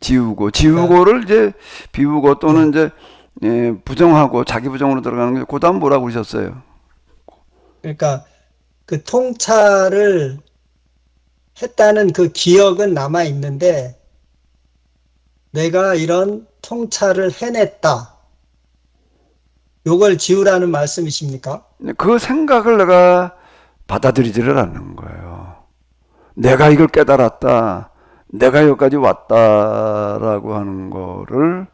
지우고를 이제 비우고 또는 이제 부정하고 자기 부정으로 들어가는 게 그다음 뭐라고 그러셨어요? 그러니까 그 통찰을 했다는 그 기억은 남아 있는데 내가 이런 통찰을 해냈다. 요걸 지우라는 말씀이십니까? 그 생각을 내가 받아들이지를 않는 거예요. 내가 이걸 깨달았다. 내가 여기까지 왔다라고 하는 거를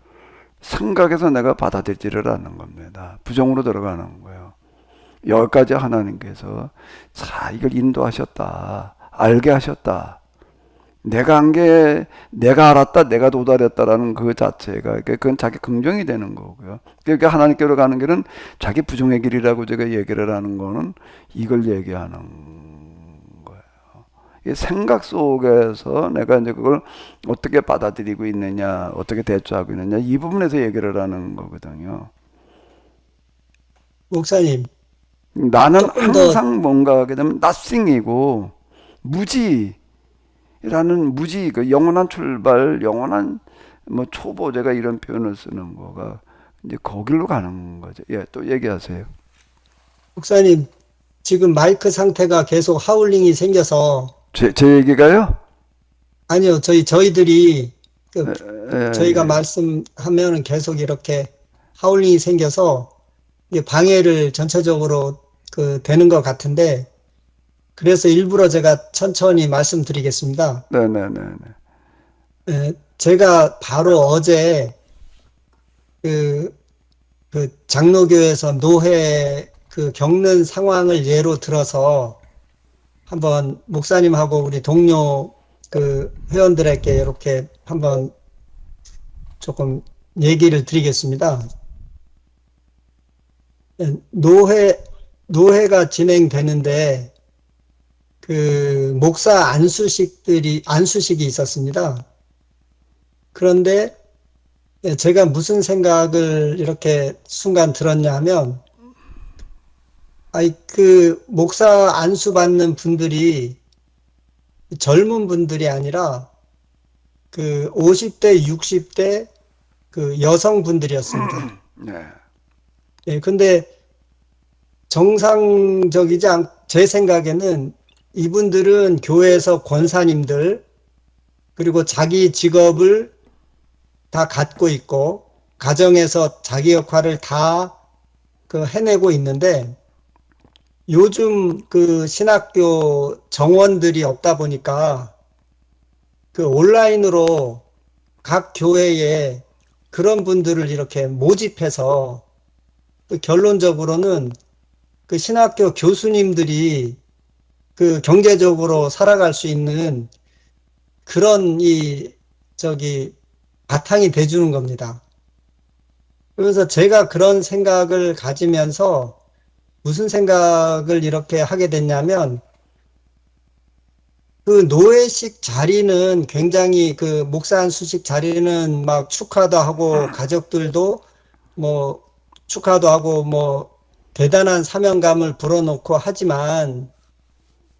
생각해서 내가 받아들이지를 않는 겁니다. 부정으로 들어가는 거예요. 여기까지 하나님께서 자, 이걸 인도하셨다. 알게 하셨다. 내가 한 게 내가 알았다, 내가 도달했다라는 그 자체가 그건 자기 긍정이 되는 거고요. 그러니까 하나님께로 가는 길은 자기 부정의 길이라고 제가 얘기를 하는 거는 이걸 얘기하는 거예요. 이 생각 속에서 내가 이제 그걸 어떻게 받아들이고 있느냐, 어떻게 대처하고 있느냐 이 부분에서 얘기를 하는 거거든요. 목사님, 나는 조금 더- 항상 뭔가 하게 되면 nothing이고 무지라는 무지, 그 영원한 출발, 영원한 뭐 초보, 제가 이런 표현을 쓰는 거가 이제 거길로 가는 거죠. 예, 또 얘기하세요. 목사님, 지금 마이크 상태가 계속 하울링이 생겨서 제 얘기가요? 아니요, 저희들이 저희가 예. 말씀하면은 계속 이렇게 하울링이 생겨서 이게 방해를 전체적으로 되는 것 같은데 그래서 일부러 제가 천천히 말씀드리겠습니다. 네네네. 제가 바로 어제 그 장로교에서 노회 겪는 상황을 예로 들어서 한번 목사님하고 우리 동료 그 회원들에게 이렇게 한번 조금 얘기를 드리겠습니다. 노회가 진행되는데 그 목사 안수식이 있었습니다. 그런데 제가 무슨 생각을 이렇게 순간 들었냐 하면, 그 목사 안수 받는 분들이 젊은 분들이 아니라 그 50대, 60대 그 여성분들이었습니다. 네. 예, 근데 정상적이지 제 생각에는 이분들은 교회에서 권사님들, 그리고 자기 직업을 다 갖고 있고, 가정에서 자기 역할을 다 그 해내고 있는데, 요즘 그 신학교 정원들이 없다 보니까, 그 온라인으로 각 교회에 그런 분들을 이렇게 모집해서, 그 결론적으로는 그 신학교 교수님들이 그 경제적으로 살아갈 수 있는 그런 바탕이 돼주는 겁니다. 그래서 제가 그런 생각을 가지면서 무슨 생각을 이렇게 하게 됐냐면, 그 노회식 자리는 굉장히 그 목사 안수식 자리는 막 축하도 하고 가족들도 뭐 축하도 하고 뭐 대단한 사명감을 불어넣고 하지만,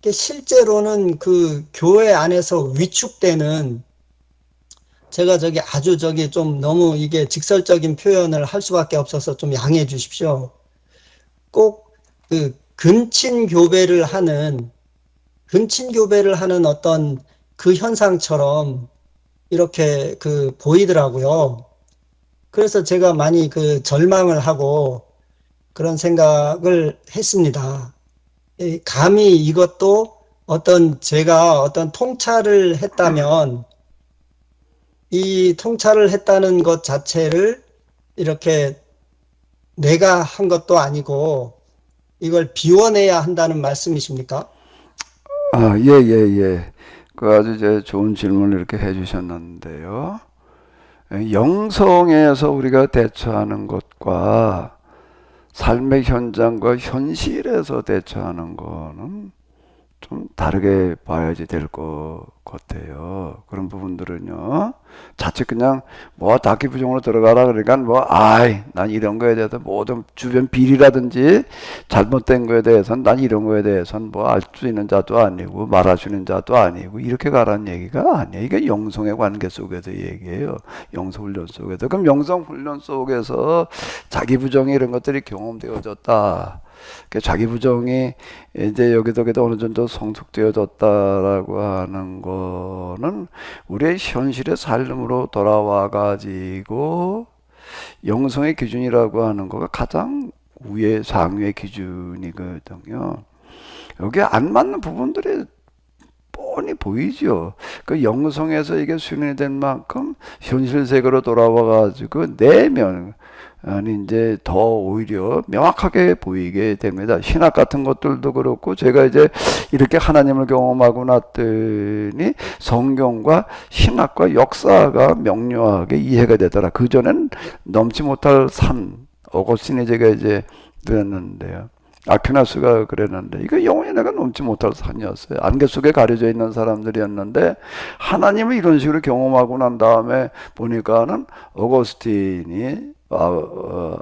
실제로는 그 교회 안에서 위축되는, 제가 아주 좀 너무 이게 직설적인 표현을 할 수밖에 없어서 좀 양해해 주십시오. 꼭 그 근친교배를 하는 어떤 그 현상처럼 이렇게 그 보이더라고요. 그래서 제가 많이 그 절망을 하고 그런 생각을 했습니다. 감히 이것도 제가 어떤 통찰을 했다면, 이 통찰을 했다는 것 자체를 이렇게 내가 한 것도 아니고 이걸 비워내야 한다는 말씀이십니까? 예. 그 아주 이제 좋은 질문을 이렇게 해주셨는데요. 영성에서 우리가 대처하는 것과 삶의 현장과 현실에서 대처하는 거는 좀 다르게 봐야지 될 것 같아요. 그런 부분들은요, 자칫 그냥 뭐 다기부정으로 들어가라 그러니까 난 이런 거에 대해서 모든 주변 비리라든지 잘못된 거에 대해서는 난 이런 거에 대해서는 뭐 알 수 있는 자도 아니고 말할 수 있는 자도 아니고 이렇게 가라는 얘기가 아니에요. 이게 영성의 관계 속에서 얘기해요. 영성훈련 속에서. 그럼 영성훈련 속에서 자기부정이 이런 것들이 경험되어졌다. 자기 부정이 이제 여기도 어느 정도 성숙되어졌다라고 하는 거는 우리의 현실의 삶으로 돌아와 가지고 영성의 기준이라고 하는 거가 가장 상위의 기준이거든요. 여기에 안 맞는 부분들이 뻔히 보이죠. 그 영성에서 이게 수련이 된 만큼 현실 세계로 돌아와 가지고 이제 더 오히려 명확하게 보이게 됩니다. 신학 같은 것들도 그렇고, 제가 이제 이렇게 하나님을 경험하고 났더니 성경과 신학과 역사가 명료하게 이해가 되더라. 그전엔 넘지 못할 산, 어거스틴이 제가 이제 그랬는데요. 아퀴나스가 그랬는데, 이거 영원히 내가 넘지 못할 산이었어요. 안개 속에 가려져 있는 사람들이었는데, 하나님을 이런 식으로 경험하고 난 다음에 보니까는 어거스틴이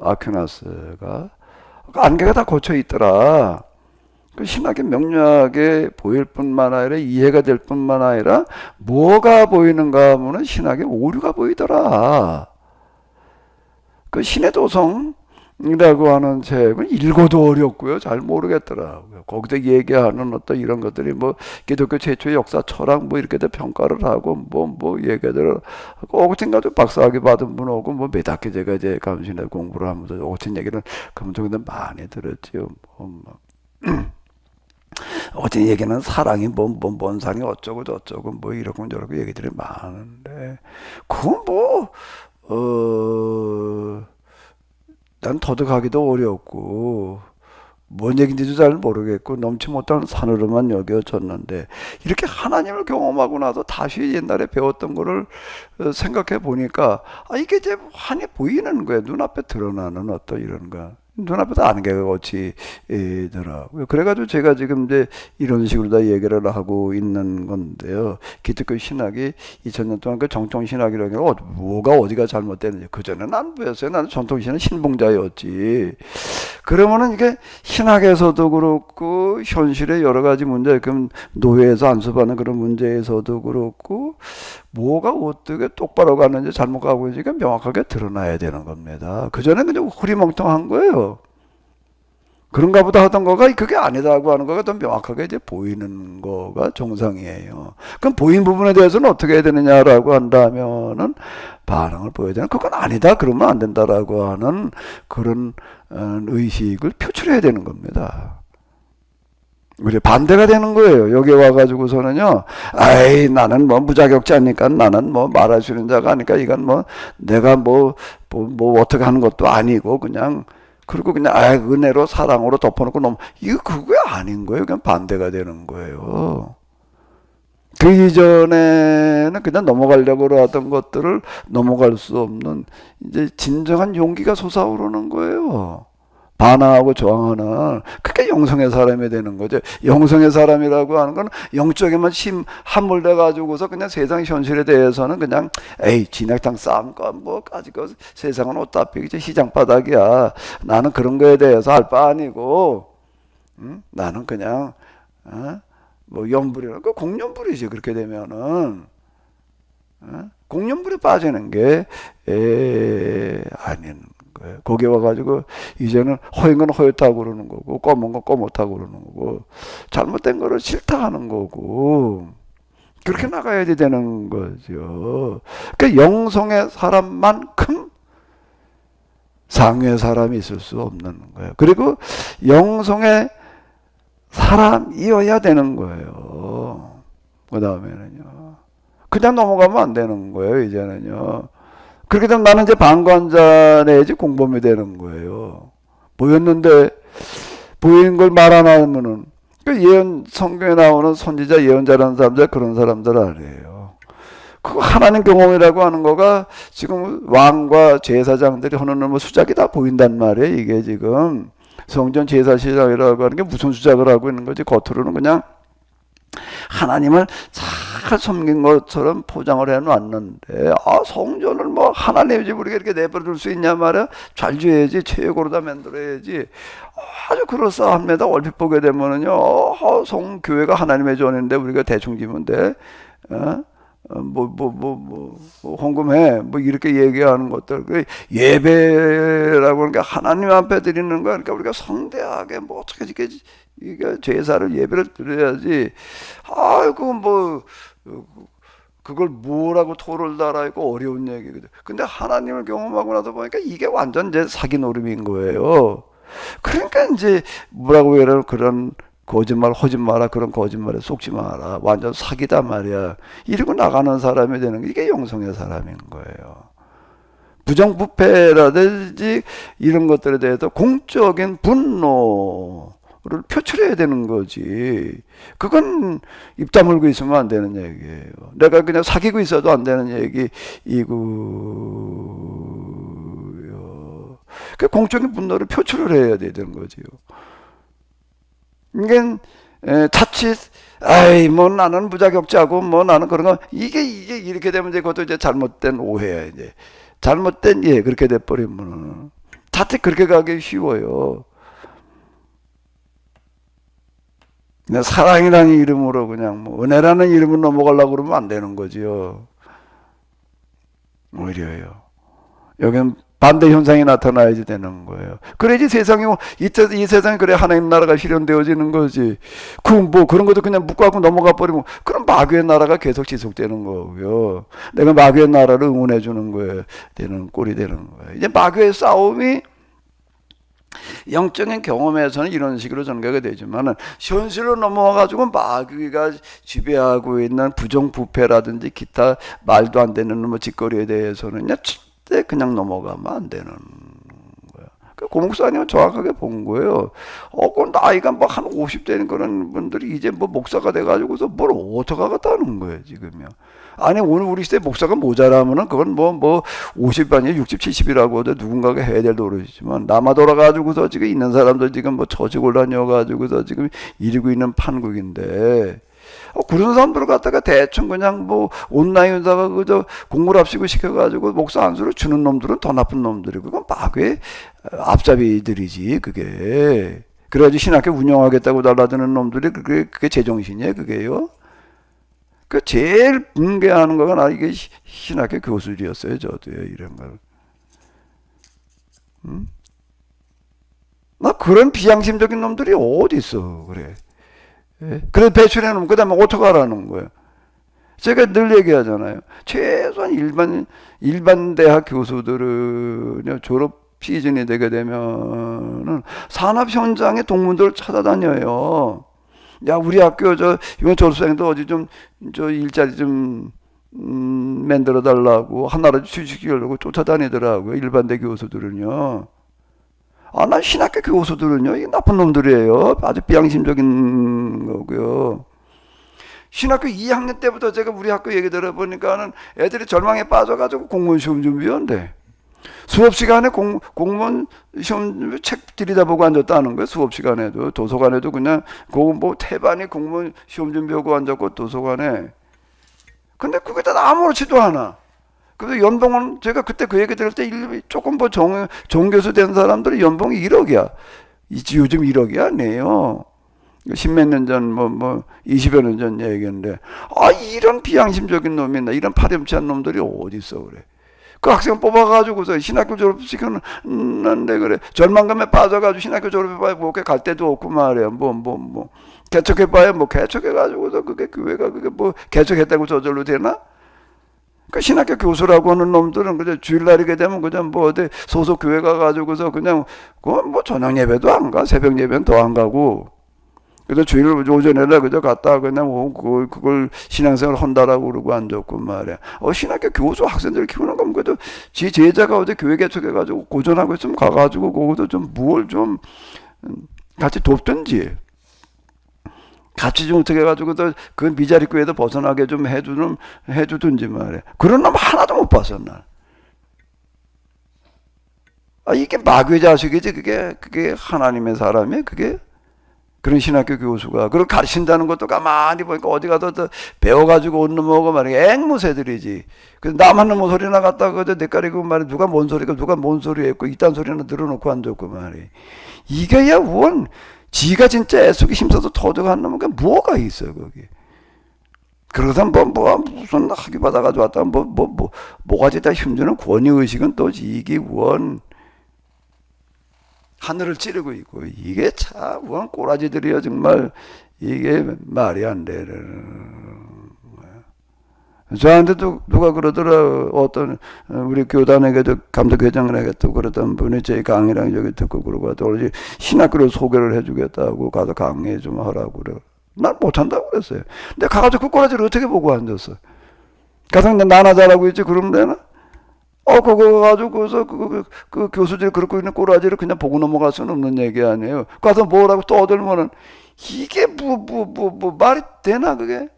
아퀴나스가 안개가 다 걷혀 있더라. 그 신학이 명료하게 보일 뿐만 아니라 이해가 될 뿐만 아니라 뭐가 보이는가 하면은 신학의 오류가 보이더라. 그 신의 도성이라고 하는 책은 읽어도 어렵고요, 잘 모르겠더라고요. 거기서 얘기하는 어떤 이런 것들이 뭐 기독교 최초의 역사 철학 뭐 이렇게 평가를 하고 뭐 얘기들 하고, 어거스틴 가지고 박사학위 받은 분 오고 뭐 몇 학기 제가 이제 감신에 공부를 하면서 어거스틴 얘기를 그분들한테 많이 들었지요. 어거스틴 얘기는 사랑이 뭔 사랑이 어쩌고 저쩌고 뭐 이러고 저러고 얘기들이 많은데, 그건 난 터득하기도 어렵고, 뭔 얘기인지도 잘 모르겠고 넘치 못하는 산으로만 여겨졌는데 이렇게 하나님을 경험하고 나서 다시 옛날에 배웠던 거를 생각해 보니까 이게 이제 환히 보이는 거예요. 눈앞에 드러나는 어떤 이런 거. 눈앞에서 안개가 같이 더라고요. 그래가지고 제가 지금 이제 이런 식으로 다 얘기를 하고 있는 건데요. 기독교 신학이 2000년 동안 그 정통 신학이라는 게 뭐가 어디가 잘못됐는지 그전에는 안 보였어요. 나는 전통 신학 신봉자였지. 그러면은 이게 신학에서도 그렇고 현실의 여러 가지 문제, 그럼 노예에서 안수받는 그런 문제에서도 그렇고 뭐가 어떻게 똑바로 가는지 잘못 가고 있는지가 명확하게 드러나야 되는 겁니다. 그전에 그냥 흐리멍텅한 거예요. 그런가 보다 하던 거가 그게 아니다고 하는 거가 더 명확하게 이제 보이는 거가 정상이에요. 그럼 보인 부분에 대해서는 어떻게 해야 되느냐라고 한다면은 반응을 보여야 되는, 그건 아니다 그러면 안 된다라고 하는 그런 의식을 표출해야 되는 겁니다. 우리 반대가 되는 거예요. 여기 와가지고서는요, 나는 뭐 무자격자니까, 나는 뭐 말할 수 있는 자가 아니까, 이건 뭐 내가 뭐 어떻게 하는 것도 아니고 그냥, 그리고 그냥 은혜로 사랑으로 덮어놓고 이거 그거 아닌 거예요. 그냥 반대가 되는 거예요. 그 이전에는 그냥 넘어가려고 하던 것들을 넘어갈 수 없는 이제 진정한 용기가 솟아오르는 거예요. 반항하고 저항하는, 그게 영성의 사람이 되는 거죠. 영성의 사람이라고 하는 건 영적에만 함몰돼 가지고서 그냥 세상 현실에 대해서는 그냥 진흙탕 싸움과 뭐 가지고 세상은 어차피 이제 시장 바닥이야. 나는 그런 거에 대해서 할 바 아니고, 나는 그냥 뭐 연불이라는 거 공연불이지. 그렇게 되면은 공연불에 빠지는 게 아닌. 거기 와가지고 이제는 허인 건 허였다고 그러는 거고 검은 건 검었다고 그러는 거고 잘못된 거를 싫다 하는 거고 그렇게 나가야 되는 거죠. 그러니까 영성의 사람만큼 상위의 사람이 있을 수 없는 거예요. 그리고 영성의 사람이어야 되는 거예요. 그 다음에는요, 그냥 넘어가면 안 되는 거예요. 이제는요. 그렇게 되면 나는 이제 방관자 내지 공범이 되는 거예요. 보였는데 보이는 걸 말 안 하면은 예언 성경에 나오는 선지자 예언자라는 사람들 그런 사람들 아니에요. 그 하나님 경험이라고 하는 거가 지금 왕과 제사장들이 하는 뭐 수작이 다 보인단 말이에요. 이게 지금 성전 제사 시작이라고 하는 게 무슨 수작을 하고 있는 거지. 겉으로는 그냥 하나님을 잘 섬긴 것처럼 포장을 해놨는데 성전을 뭐 하나님의 집 우리가 이렇게 내버려둘 수 있냐 말이야. 잘 지어야지, 최고로 다 만들어야지. 아주 그럴싸합니다. 얼핏 보게 되면은요, 성교회가 하나님의 전인데 우리가 대충 지면 돼. 헌금해. 뭐 이렇게 얘기하는 것들. 예배라고 하는 게 하나님 앞에 드리는 거. 그러니까 우리가 성대하게 뭐 어떻게 이게 제사를 예배를 드려야지. 그걸 뭐라고 토를 달아 있고 어려운 얘기거든. 근데 하나님을 경험하고 나서 보니까 이게 완전 이제 사기 노름인 거예요. 그러니까 이제 뭐라고 해야 되나, 그런 거짓말 하지 마라. 그런 거짓말에 속지 마라. 완전 사기다 말이야. 이러고 나가는 사람이 되는 게 이게 영성의 사람인 거예요. 부정부패라든지 이런 것들에 대해서 공적인 분노를 표출해야 되는 거지. 그건 입 다물고 있으면 안 되는 얘기예요. 내가 그냥 사귀고 있어도 안 되는 얘기이고요. 그 공적인 분노를 표출을 해야 되는 거지요. 이게 자칫 뭐 나는 무자격자고 뭐 나는 그런 거 이게 이렇게 되면 이제 그것도 이제 잘못된 오해야. 이제 잘못된 그렇게 돼 버리면 자칫 그렇게 가기 쉬워요. 그냥 사랑이라는 이름으로 그냥 뭐 은혜라는 이름으로 넘어가려고 그러면 안 되는 거지요. 오히려요. 여기는 반대 현상이 나타나야지 되는 거예요. 그래야지 세상이 이 세상이 그래 하나님 나라가 실현되어지는 거지. 뭐 그런 것도 그냥 묵과하고 넘어가 버리면 그럼 마귀의 나라가 계속 지속되는 거고요. 내가 마귀의 나라를 응원해 주는 거예요. 되는 꼴이 되는 거예요. 이제 마귀의 싸움이 영적인 경험에서는 이런 식으로 전개가 되지만은 현실로 넘어와가지고 마귀가 지배하고 있는 부정부패라든지 기타 말도 안 되는 뭐 짓거리에 대해서는 절대 그냥 넘어가면 안 되는 거야. 그 고목사님은 정확하게 본 거예요. 그 나이가 뭐 한 50대인 그런 분들이 이제 뭐 목사가 돼가지고서 뭘 어떡하겠다는 거예요, 지금요. 아니, 오늘 우리 시대 목사가 모자라면은 그건 뭐 50 아니에요, 60, 70이라고 해도 누군가가 해야 될 노릇이지만, 남아 돌아가지고서 지금 있는 사람들 지금 뭐 처지고 다녀가지고서 지금 이러고 있는 판국인데, 그런 사람들을 갖다가 대충 그냥 뭐 온라인에다가 그저 공물합시고 시켜가지고 목사 안수를 주는 놈들은 더 나쁜 놈들이고, 그건 마귀의 앞잡이들이지, 그게. 그래가지고 신학교 운영하겠다고 달라드는 놈들이 그게 제정신이에요, 그게요. 그 제일 붕괴하는 거가 나 이게 신학교 교수들이었어요, 저도요, 이런 걸. 나 그런 비양심적인 놈들이 어디 있어, 그래. 예? 그래서 배출해 놓으면 그 다음에 어떡하라는 거예요. 제가 늘 얘기하잖아요. 최소한 일반 대학 교수들은 졸업 시즌이 되게 되면은 산업 현장의 동문들 찾아다녀요. 야, 우리 학교 이번 졸업생도 어디 일자리 만들어 달라고 하나라도 취직시키려고 쫓아다니더라고요. 일반대 교수들은요. 난 신학교 교수들은요, 이 나쁜 놈들이에요. 아주 비양심적인 거고요. 신학교 2학년 때부터 제가 우리 학교 얘기 들어보니까는 애들이 절망에 빠져가지고 공무원 시험 준비한대. 수업 시간에 공무원 시험 준비 책 들여다보고 앉았다는 거예요. 수업 시간에도. 도서관에도 그냥 뭐 태반이 공무원 시험 준비하고 앉았고, 도서관에. 근데 그게 다 아무렇지도 않아. 그래서 연봉은 제가 그때 그 얘기 들을 때 조금 뭐 정교수 된 사람들이 연봉이 1억이야. 요즘 1억이 아니에요. 10몇 년 전, 20여 년 전 얘기인데, 이런 비양심적인 놈이나 이런 파렴치한 놈들이 어디 있어, 그래. 그 학생 뽑아가지고서 신학교 졸업시켰는데, 그래. 절망감에 빠져가지고 신학교 졸업해봐야 갈 데도 없고 말이야. 개척해봐야 개척해가지고서 그게 교회가 그게 개척했다고 저절로 되나? 그 신학교 교수라고 하는 놈들은 그저 주일날이게 되면 그냥 어디 소속 교회 가가지고서 그냥 저녁 예배도 안 가, 새벽 예배는 더 안 가고, 그래서 주일 오전에라 그저 갔다 그냥 그걸 신앙생활 한다라고 그러고 앉았고 말이야. 신학교 교수 학생들 키우는 건 그래도 지 제자가 어디 교회 개척해가지고 고전하고 있으면 가가지고 거기서 뭘 같이 돕든지. 같이 어떻게 해가지고 그 미자리 교회도 벗어나게 해주든지 말이야. 그런 놈 하나도 못 봤어, 난. 이게 마귀의 자식이지, 그게 하나님의 사람이에요, 그게? 그런 신학교 교수가. 그걸 가르친다는 것도 가만히 보니까 어디 가서 배워가지고 온 놈하고 말이야. 앵무새들이지. 그래서 남한 놈 소리나 갖다가 내까리고 말이야. 누가 뭔 소리 했고, 이딴 소리나 늘어놓고 앉았고 말이야. 이게야, 원. 지가 진짜 애쓰기 힘써서 터득한 놈은 뭐가 있어요, 거기. 그러고서 무슨 학위 받아가지고 왔다, 뭐가지 다 힘주는 권위의식은 또 이게 하늘을 찌르고 있고, 이게 참, 꼬라지들이야, 정말, 이게 말이 안 돼. 저한테도 누가 그러더라, 우리 교단에게도 감독회장에게도 그러던 분이 제 강의랑 저기 듣고 그러고 하더니 신학교를 소개를 해주겠다고 가서 강의 좀 하라고 그래. 난 못한다고 그랬어요. 근데 가가지고 그 꼬라지를 어떻게 보고 앉았어? 가서 나나 잘하고 있지, 그러면 되나? 그거 가지고 그 교수들이 그러고 있는 꼬라지를 그냥 보고 넘어갈 수는 없는 얘기 아니에요. 가서 뭐라고 떠들면은 이게 말이 되나, 그게?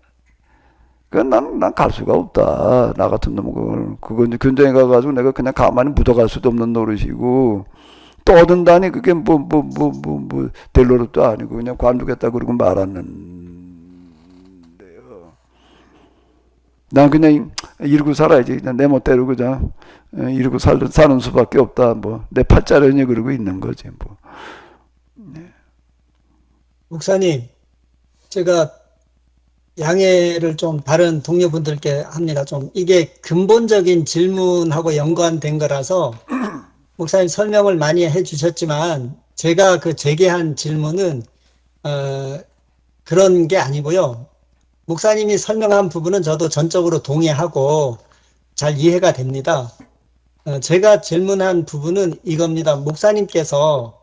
난 갈 수가 없다. 나 같은 놈은 그건 이제 견장에 가가지고 내가 그냥 가만히 묻어갈 수도 없는 노릇이고, 떠든다니 그게 될 노릇도 아니고 그냥 관두겠다 그러고 말았는데요. 난 그냥 이러고 살아야지. 그냥 내 멋대로 그냥 이러고 사는 수밖에 없다. 내 팔자련이 그러고 있는 거지. 네. 목사님, 제가 양해를 좀 다른 동료분들께 합니다. 이게 근본적인 질문하고 연관된 거라서 목사님 설명을 많이 해주셨지만 제가 제기한 질문은 그런 게 아니고요. 목사님이 설명한 부분은 저도 전적으로 동의하고 잘 이해가 됩니다. 제가 질문한 부분은 이겁니다. 목사님께서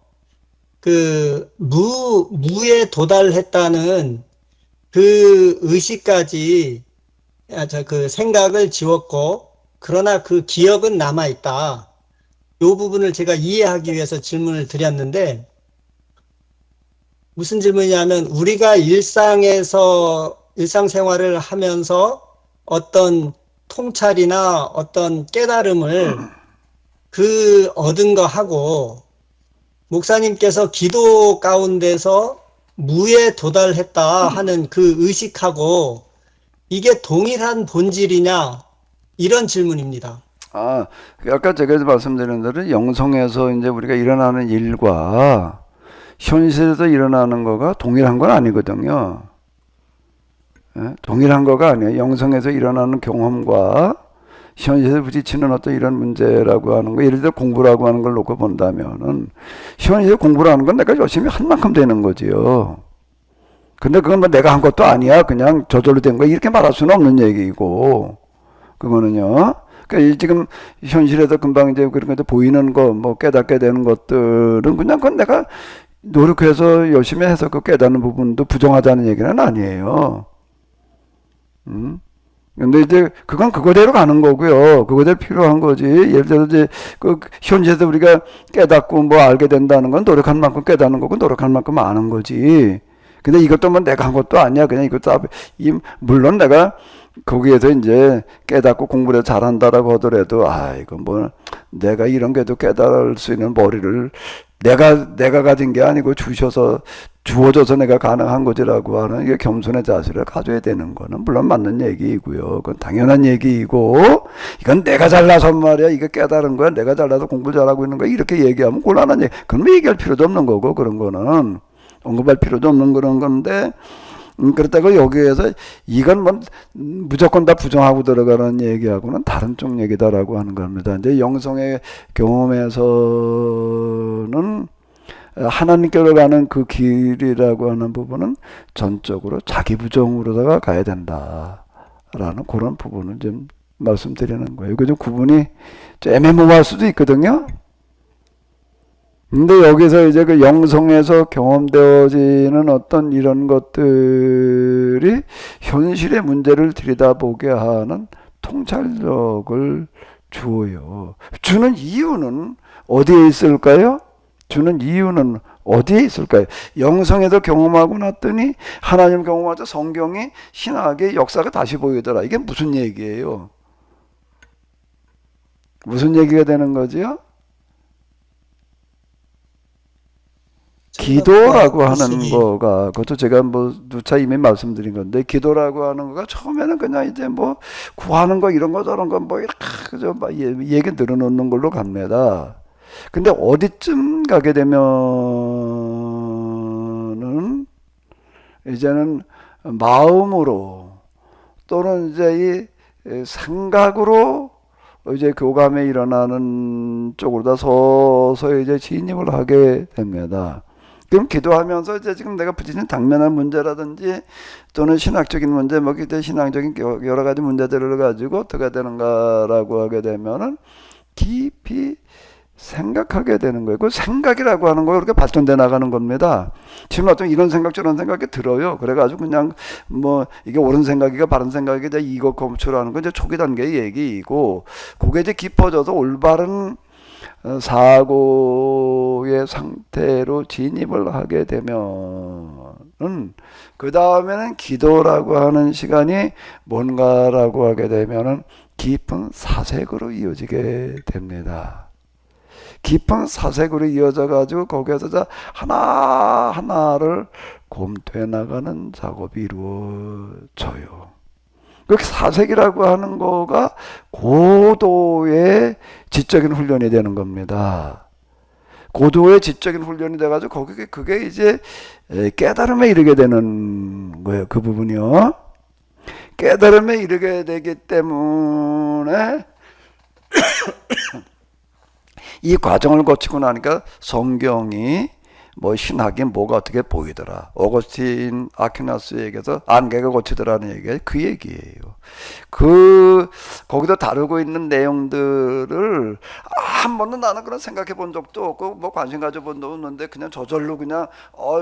무에 도달했다는 그 의식까지 그 생각을 지웠고, 그러나 그 기억은 남아있다. 요 부분을 제가 이해하기 위해서 질문을 드렸는데, 무슨 질문이냐면, 우리가 일상생활을 하면서 어떤 통찰이나 어떤 깨달음을 얻은 거 하고, 목사님께서 기도 가운데서 무에 도달했다 하는 그 의식하고, 이게 동일한 본질이냐, 이런 질문입니다. 아까 제가 말씀드린 대로 영성에서 이제 우리가 일어나는 일과 현실에서 일어나는 거가 동일한 건 아니거든요. 예? 동일한 거가 아니에요. 영성에서 일어나는 경험과 현실에 부딪히는 어떤 이런 문제라고 하는 거, 예를 들어 공부라고 하는 걸 놓고 본다면은, 현실에 공부라는 건 내가 열심히 한 만큼 되는 거지요. 근데 그건 뭐 내가 한 것도 아니야. 그냥 저절로 된 거야. 이렇게 말할 수는 없는 얘기고, 그거는요. 그러니까 지금 현실에서 금방 이제 그런 것들 보이는 거, 뭐 깨닫게 되는 것들은 그냥 그건 내가 노력해서 열심히 해서 그 깨닫는 부분도 부정하다는 얘기는 아니에요. 근데 이제 그건 그거대로 가는 거고요. 그거대로 필요한 거지. 예를 들어 이제 그 현실에서 우리가 깨닫고 뭐 알게 된다는 건 노력한 만큼 깨닫는 거고 노력한 만큼 아는 거지. 근데 이것도 뭐 내가 한 것도 아니야. 그냥 이것도 물론 내가 거기에서 이제 깨닫고 공부를 잘한다라고 하더라도 이거 뭐 내가 이런 게도 깨달을 수 있는 머리를 내가 가진 게 아니고 주어져서 내가 가능한 거지라고 하는 이게 겸손의 자세를 가져야 되는 거는 물론 맞는 얘기이고요. 그건 당연한 얘기이고, 이건 내가 잘나서 말이야. 이게 깨달은 거야. 내가 잘나서 공부 잘하고 있는 거야. 이렇게 얘기하면 곤란한 얘기. 그럼 얘기할 필요도 없는 거고, 그런 거는. 언급할 필요도 없는 그런 건데, 그렇다고 여기에서 이건 뭐 무조건 다 부정하고 들어가는 얘기하고는 다른 쪽 얘기다라고 하는 겁니다. 이제 영성의 경험에서는 하나님께로 가는 그 길이라고 하는 부분은 전적으로 자기 부정으로다가 가야 된다라는 그런 부분을 좀 말씀드리는 거예요. 이거 좀 구분이 좀 애매모호할 수도 있거든요. 근데 여기서 이제 그 영성에서 경험되어지는 어떤 이런 것들이 현실의 문제를 들여다보게 하는 통찰력을 주어요. 주는 이유는 어디에 있을까요? 주는 이유는 어디에 있을까요? 영성에서 경험하고 났더니 하나님 경험하자 성경이 신학의 역사가 다시 보이더라. 이게 무슨 얘기예요? 무슨 얘기가 되는 거지요? 기도라고 하는 거가, 그것도 제가 뭐 누차 이미 말씀드린 건데, 기도라고 하는 거가 처음에는 그냥 이제 뭐 구하는 거 이런 거 저런 거 뭐 이렇게 그저 막 얘기 늘어놓는 걸로 갑니다. 근데 어디쯤 가게 되면은 이제는 마음으로 또는 이제 이 생각으로 이제 교감에 일어나는 쪽으로 다 서서히 이제 진입을 하게 됩니다. 그럼 기도하면서 이제 지금 내가 부딪히는 당면한 문제라든지 또는 신학적인 문제, 뭐 그때 신앙적인 여러 가지 문제들을 가지고 어떻게 되는가라고 하게 되면은 깊이 생각하게 되는 거예요. 그 생각이라고 하는 거 이렇게 발전돼 나가는 겁니다. 지금 어떤 이런 생각 저런 생각이 들어요. 그래가지고 그냥 뭐 이게 옳은 생각이가 바른 생각이가 이거 검출하는 건 이제 초기 단계의 얘기이고, 그게 이제 깊어져서 올바른 사고의 상태로 진입을 하게 되면은 그 다음에는 기도라고 하는 시간이 뭔가라고 하게 되면은 깊은 사색으로 이어지게 됩니다. 깊은 사색으로 이어져 가지고 거기에서 하나하나를 검토해 나가는 작업이 이루어져요. 그 사색이라고 하는 거가 고도의 지적인 훈련이 되는 겁니다. 고도의 지적인 훈련이 돼가지고 그게 이제 깨달음에 이르게 되는 거예요. 그 부분이요. 깨달음에 이르게 되기 때문에 이 과정을 거치고 나니까 성경이 뭐 신학이 뭐가 어떻게 보이더라. 오거스틴 아퀴나스에게서 안개가 거치더라는 얘기가 그 얘기예요. 거기서 다루고 있는 내용들을 한 번도 나는 그런 생각해 본 적도 없고 뭐 관심 가져 본 적도 없는데 그냥 저절로 그냥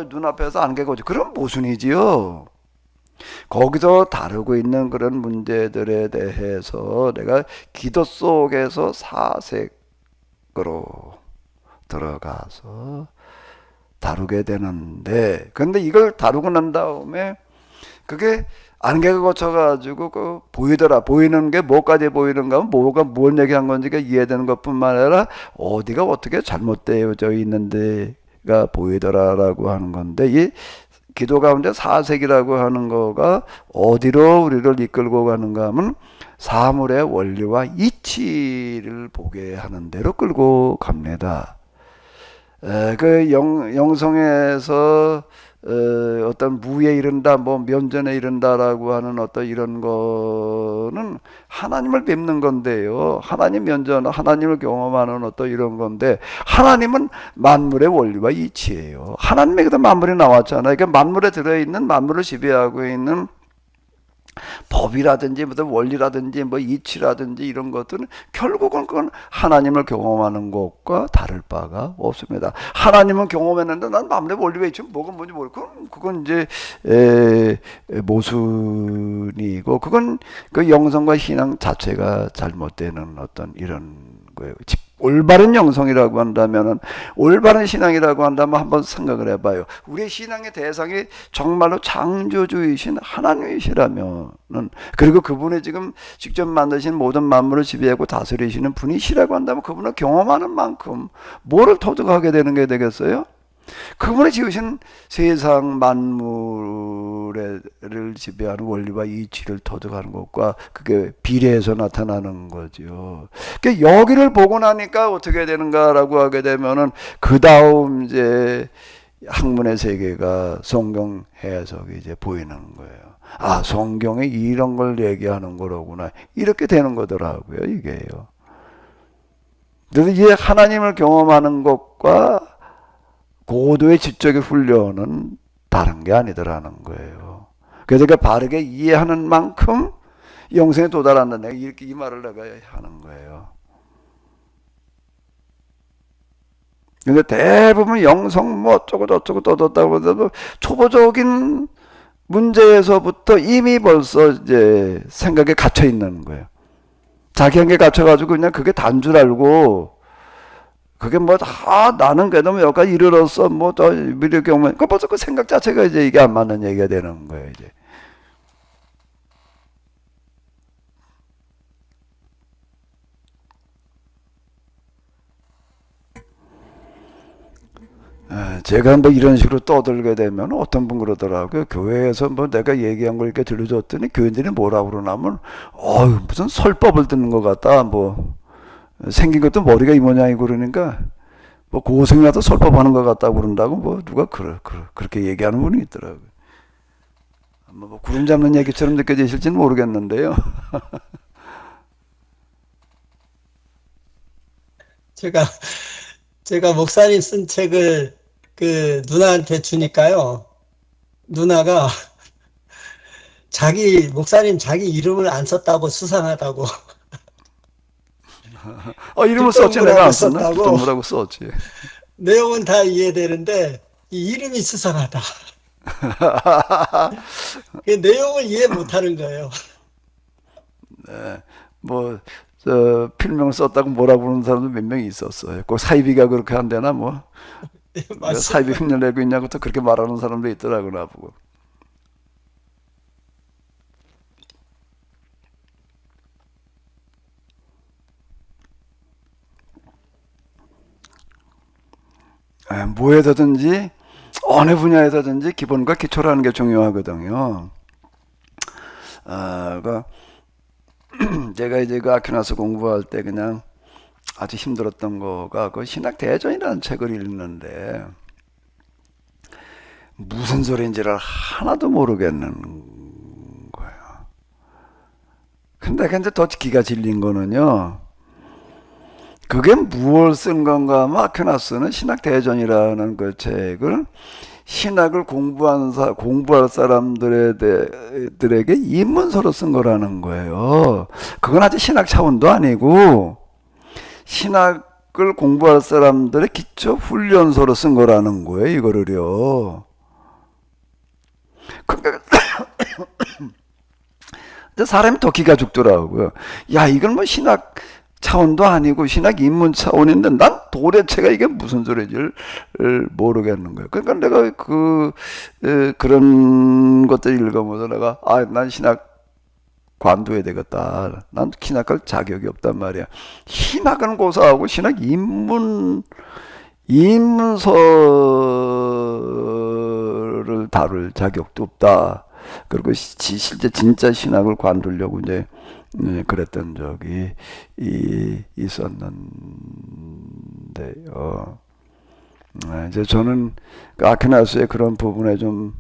눈앞에서 안개가 거치. 그럼 모순이지요. 거기서 다루고 있는 그런 문제들에 대해서 내가 기도 속에서 사색을 밖으로 들어가서 다루게 되는데, 근데 이걸 다루고 난 다음에 그게 안개가 거쳐가지고 그 보이더라. 보이는 게 뭐까지 보이는가 하면 뭐가 무엇 얘기한 건지가 이해되는 것뿐만 아니라 어디가 어떻게 잘못되어져 있는데가 보이더라라고 하는 건데, 이 기도 가운데 사색이라고 하는 거가 어디로 우리를 이끌고 가는가 하면 사물의 원리와 이치를 보게 하는 대로 끌고 갑니다. 그 영성에서 어떤 무에 이른다, 뭐 면전에 이른다라고 하는 어떤 이런 거는 하나님을 뵙는 건데요. 하나님 면전, 하나님을 경험하는 어떤 이런 건데, 하나님은 만물의 원리와 이치예요. 하나님에게도 만물이 나왔잖아요. 그러니까 만물에 들어있는, 만물을 지배하고 있는 법이라든지 무슨 원리라든지 뭐 이치라든지 이런 것들은 결국은 그건 하나님을 경험하는 것과 다를 바가 없습니다. 하나님은 경험했는데 난 만물의 원리가 이치 뭐가 뭔지 모르고 그건 이제 모순이고, 그건 그 영성과 신앙 자체가 잘못되는 어떤 이런 거예요. 올바른 영성이라고 한다면은, 올바른 신앙이라고 한다면 한번 생각을 해봐요. 우리의 신앙의 대상이 정말로 창조주이신 하나님이시라면은, 그리고 그분이 지금 직접 만드신 모든 만물을 지배하고 다스리시는 분이시라고 한다면, 그분을 경험하는 만큼 뭐를 터득하게 되는 게 되겠어요? 그분이 지으신 세상 만물을 지배하는 원리와 이치를 터득하는 것과 그게 비례해서 나타나는 거죠. 그러니까 여기를 보고 나니까 어떻게 되는가라고 하게 되면은 그 다음 이제 학문의 세계가 성경 해석이 이제 보이는 거예요. 아, 성경에 이런 걸 얘기하는 거로구나. 이렇게 되는 거더라고요, 이게요. 그래서 이 하나님을 경험하는 것과 고도의 지적인 훈련은 다른 게 아니더라는 거예요. 그래서 내가 바르게 이해하는 만큼 영생에 도달한다. 내가 이렇게 이 말을 내가 하는 거예요. 근데 대부분 영성 뭐 어쩌고 저쩌고 떠들었다고 하더라도 초보적인 문제에서부터 이미 벌써 이제 생각에 갇혀 있는 거예요. 자기 한계 갇혀가지고 그냥 그게 단 줄 알고, 그게 뭐, 나는 그래도 여기까지 이르렀어. 뭐, 이렇게 오면, 그 벌써 그 생각 자체가 이제 이게 안 맞는 얘기가 되는 거예요, 이제. 제가 뭐 이런 식으로 떠들게 되면 어떤 분 그러더라고요. 교회에서 뭐 내가 얘기한 걸 이렇게 들려줬더니 교인들이 뭐라고 그러냐면, 무슨 설법을 듣는 것 같다. 뭐, 생긴 것도 머리가 이 모양이고 그러니까, 뭐 고생이라도 설법하는 것 같다고 그런다고 뭐 누가 그렇게 얘기하는 분이 있더라고요. 뭐 구름 잡는 얘기처럼 느껴지실지는 모르겠는데요. 제가 목사님 쓴 책을 그 누나한테 주니까요. 누나가 목사님 자기 이름을 안 썼다고 수상하다고. 이름을 썼지. 내가 안 썼나? 뒷동무라고 썼지. 내용은 다 이해되는데 이 이름이 수상하다. 그 내용을 이해 못하는 거예요. 네, 뭐 필명을 썼다고 뭐라고 그러는 사람도 몇 명이 있었어요. 꼭 사이비가 그렇게 한대나 뭐. 사이비 흉내 내고 있냐고 또 그렇게 말하는 사람도 있더라고 나보고. 뭐에서든지 어느 분야에서든지 기본과 기초라는 게 중요하거든요. 제가 이제 그 아퀴나스 공부할 때 그냥 아주 힘들었던 거가 그 신학 대전이라는 책을 읽는데 무슨 소리인지를 하나도 모르겠는 거예요. 근데 더 기가 질린 거는요. 그게 무엇을 쓴 건가 하면 아퀴나스는 신학 대전이라는 그 책을 신학을 공부할 사람들에게 입문서로 쓴 거라는 거예요. 그건 아직 신학 차원도 아니고 신학을 공부할 사람들의 기초 훈련서로 쓴 거라는 거예요. 이거를요. 그러니까 사람이 더 기가 죽더라고요. 야, 이걸 뭐 신학 차원도 아니고 신학 입문 차원인데 난 도대체가 이게 무슨 소리인지를 모르겠는 거예요. 그러니까 내가 그런 것들 읽으면서 내가 난 신학 관둬야 되겠다. 난 신학할 자격이 없단 말이야. 신학은 고사하고 신학 입문서를 다룰 자격도 없다. 그리고 실제 진짜 신학을 관두려고 이제 그랬던 적이 있었는데요. 이제 저는 아퀴나스의 그런 부분에 좀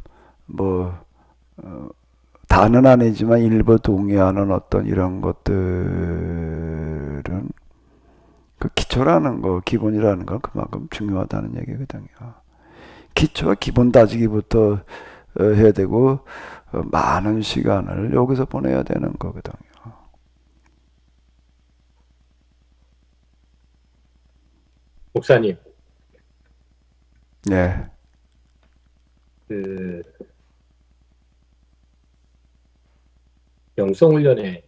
다는 아니지만 일부 동의하는 어떤 이런 것들은 그 기초라는 거, 기본이라는 건 그만큼 중요하다는 얘기거든요. 기초와 기본 다지기부터 해야 되고 많은 시간을 여기서 보내야 되는 거거든요. 목사님, 네. 그 영성훈련의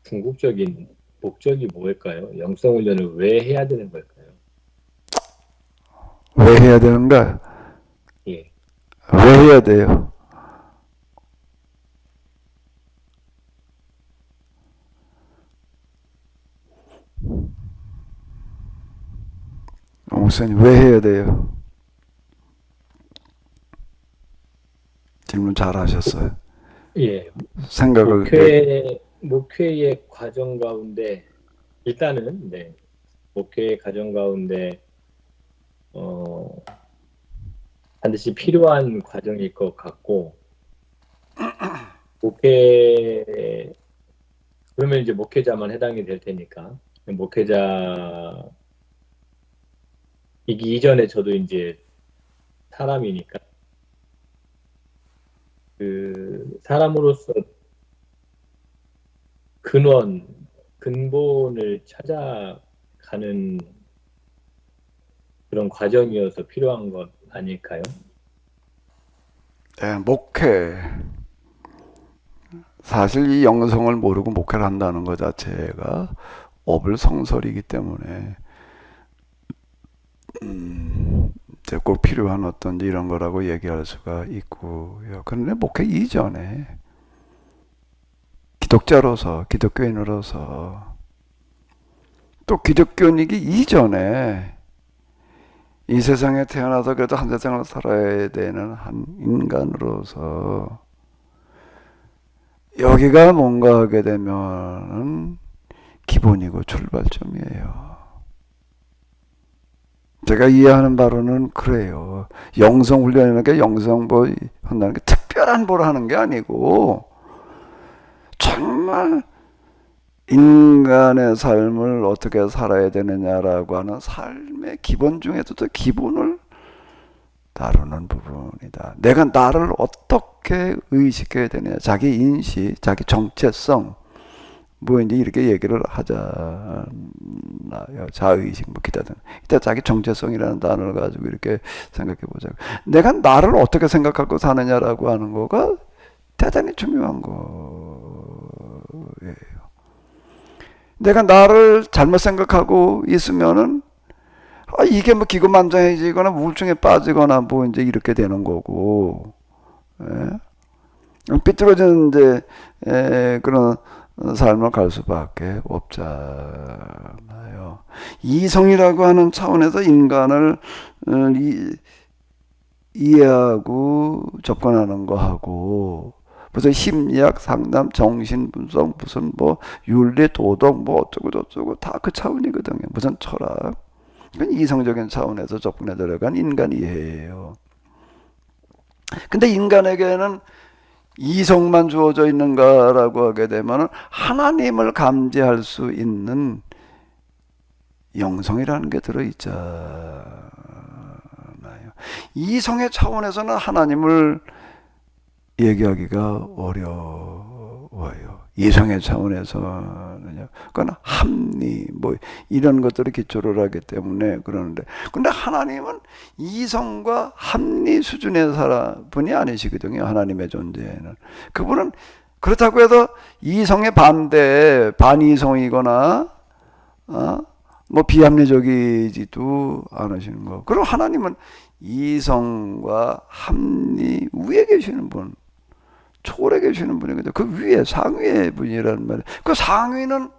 궁극적인 목적이 뭘까요? 영성훈련을 왜 해야 되는 걸까요? 왜 해야 되는가? 예. 왜 해야 돼요? 목사님, 왜 해야 돼요? 질문 잘 하셨어요. 예. 생각을. 목회의 과정 가운데, 일단은, 네. 목회의 과정 가운데, 반드시 필요한 과정일 것 같고, 그러면 이제 목회자만 해당이 될 테니까, 목회자이기 이전에 저도 이제 사람이니까, 그 사람으로서 근본을 찾아가는 그런 과정이어서 필요한 것 아닐까요? 네, 목회. 사실 이 영성을 모르고 목회를 한다는 것 자체가 어불성설이기 때문에 이제 꼭 필요한 어떤 이런 거라고 얘기할 수가 있고요. 그런데 목회 이전에 기독자로서, 기독교인으로서, 또 기독교인이기 이전에 이 세상에 태어나서 그래도 한 세상을 살아야 되는 한 인간으로서 여기가 뭔가 하게 되면은 기본이고 출발점이에요. 제가 이해하는 바로는 그래요. 영성 훈련이라는 게 영성 한다는 게 특별한 뭘 하는 게 아니고 정말 인간의 삶을 어떻게 살아야 되느냐라고 하는 삶의 기본 중에서도 기본을 다루는 부분이다. 내가 나를 어떻게 의식해야 되느냐. 자기 인식, 자기 정체성, 이제 이렇게 얘기를 하잖아요. 자의식, 기타등. 이따 자기 정체성이라는 단어를 가지고 이렇게 생각해 보자고. 내가 나를 어떻게 생각하고 사느냐라고 하는 거가 대단히 중요한 거예요. 내가 나를 잘못 생각하고 있으면은 이게 기고만장해지거나 우울증에 빠지거나 이제 이렇게 되는 거고, 삐뚤어진 이제 그런 삶을 갈 수밖에 없잖아요. 이성이라고 하는 차원에서 인간을 이해하고 접근하는 거하고 무슨 심리학, 상담, 정신분석, 무슨 윤리, 도덕, 어쩌고 저쩌고 다 그 차원이거든요. 무슨 철학. 그건 이성적인 차원에서 접근해 들어간 인간 이해예요. 근데 인간에게는 이성만 주어져 있는가라고 하게 되면 하나님을 감지할 수 있는 영성이라는 게 들어있잖아요. 이성의 차원에서는 하나님을 얘기하기가 어려워요. 이성의 차원에서는요. 그건 합리, 이런 것들을 기초로 하기 때문에 그러는데. 근데 하나님은 이성과 합리 수준의 분이 아니시거든요. 하나님의 존재는. 그분은 그렇다고 해서 이성의 반대, 반이성이거나, 뭐 비합리적이지도 않으시는 거. 그리고 하나님은 이성과 합리 위에 계시는 분, 초월에 계시는 분이거든요. 그 위에 상위의 분이라는 말이에요. 그 상위는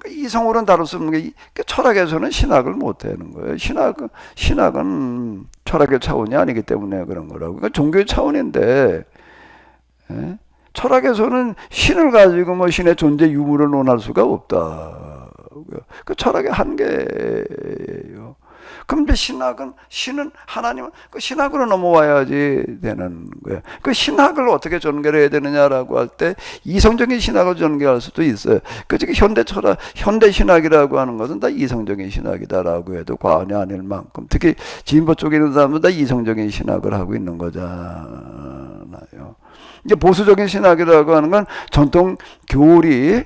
이성으로는 다룰 수 없는 게 철학에서는 신학을 못 하는 거예요. 신학은 철학의 차원이 아니기 때문에 그런 거라고. 그러니까 종교의 차원인데, 예? 철학에서는 신을 가지고 뭐 신의 존재 유무를 논할 수가 없다. 그 철학의 한계예요. 그런데 신은 하나님은 그 신학으로 넘어와야지 되는 거예요. 그 신학을 어떻게 전개해야 되느냐라고 할 때 이성적인 신학을 전개할 수도 있어요. 그 즉 현대 신학이라고 하는 것은 다 이성적인 신학이다라고 해도 과언이 아닐 만큼, 특히 진보 쪽에 있는 사람은 다 이성적인 신학을 하고 있는 거잖아요. 이제 보수적인 신학이라고 하는 건 전통 교리,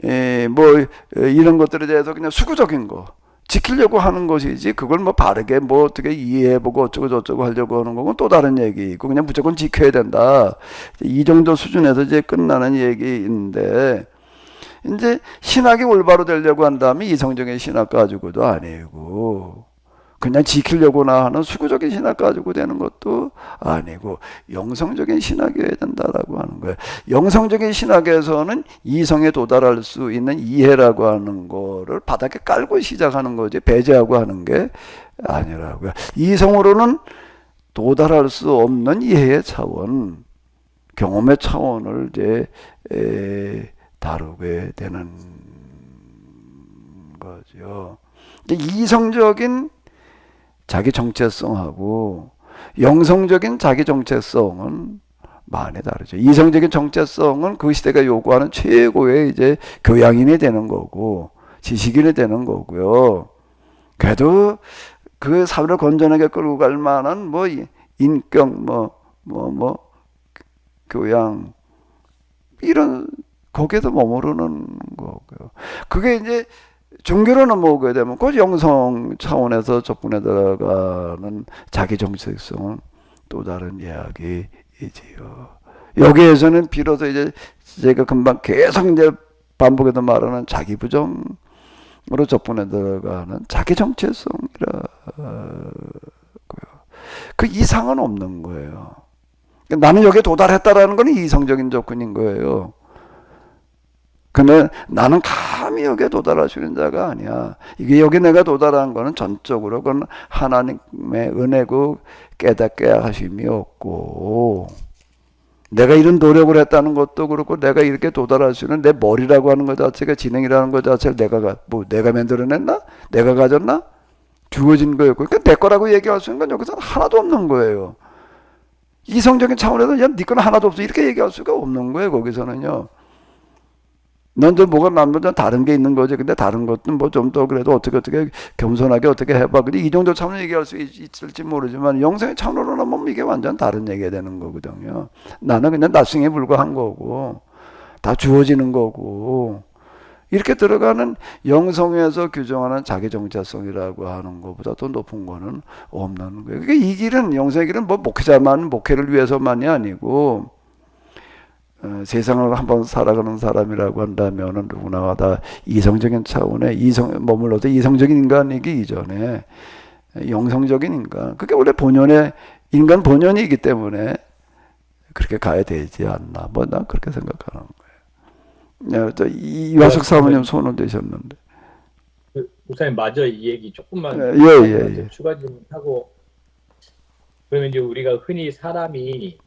이런 것들에 대해서 그냥 수구적인 거 지키려고 하는 것이지, 그걸 뭐 바르게 뭐 어떻게 이해해보고 어쩌고 저쩌고 하려고 하는 거는 또 다른 얘기고, 그냥 무조건 지켜야 된다, 이 정도 수준에서 이제 끝나는 얘기인데, 이제 신학이 올바로 되려고 한다면 이성적인 신학 가지고도 아니고, 그냥 지키려고나 하는 수구적인 신학 가지고 되는 것도 아니고 영성적인 신학이어야 된다라고 하는 거예요. 영성적인 신학에서는 이성에 도달할 수 있는 이해라고 하는 거를 바닥에 깔고 시작하는 거지, 배제하고 하는 게 아니라고요. 이성으로는 도달할 수 없는 이해의 차원, 경험의 차원을 이제 다루게 되는 거죠. 이성적인 자기 정체성하고 영성적인 자기 정체성은 많이 다르죠. 이성적인 정체성은 그 시대가 요구하는 최고의 이제 교양인이 되는 거고 지식인이 되는 거고요. 그래도 그 사회를 건전하게 끌고 갈 만한 뭐 인격, 교양, 이런 거기에도 머무르는 거고요. 그게 이제 종교로 넘어오게 되면 그 영성 차원에서 접근해 들어가는 자기 정체성은 또 다른 이야기이지요. 여기에서는 비로소 이제 제가 금방 계속 이제 반복해서 말하는 자기 부정으로 접근해 들어가는 자기 정체성이라고요. 그 이상은 없는 거예요. 나는 여기에 도달했다라는 건 이성적인 접근인 거예요. 근데 나는 감히 여기에 도달할 수 있는 자가 아니야. 이게 여기 내가 도달한 거는 전적으로 그건 하나님의 은혜고 깨닫게 하심이 없고, 내가 이런 노력을 했다는 것도 그렇고, 내가 이렇게 도달할 수 있는 내 머리라고 하는 것 자체가, 지능이라는 것 자체를 내가 만들어냈나? 내가 가졌나? 주어진 거였고, 그러니까 내 거라고 얘기할 수 있는 건 여기서는 하나도 없는 거예요. 이성적인 차원에서 야, 네 거는 하나도 없어 이렇게 얘기할 수가 없는 거예요. 거기서는요. 넌 뭐가 남보다 다른 게 있는 거지. 근데 다른 것도 뭐 좀 더 그래도 어떻게 겸손하게 어떻게 해봐. 근데 이 정도 차원으로 얘기할 수 있을지 모르지만 영성의 차원으로 넘으면 이게 완전 다른 얘기가 되는 거거든요. 나는 그냥 나승에 불과한 거고 다 주어지는 거고, 이렇게 들어가는 영성에서 규정하는 자기 정체성이라고 하는 것보다 더 높은 거는 없는 거예요. 그러니까 이 길은, 영성의 길은 뭐 목회자만 목회를 위해서만이 아니고 세상을 한번 살아가는 사람이라고 한다면 누구나 다 이성적인 차원에 머물러서 이성적인 인간이기 이전에 영성적인 인간, 그게 원래 인간 본연이기 때문에 그렇게 가야 되지 않나, 뭐 난 그렇게 생각하는 거예요. 이화석 사모님 손을 대셨는데. 목사님 마저 이 얘기 조금만 예. 추가 질문하고, 그러면 이제 우리가 흔히 사람이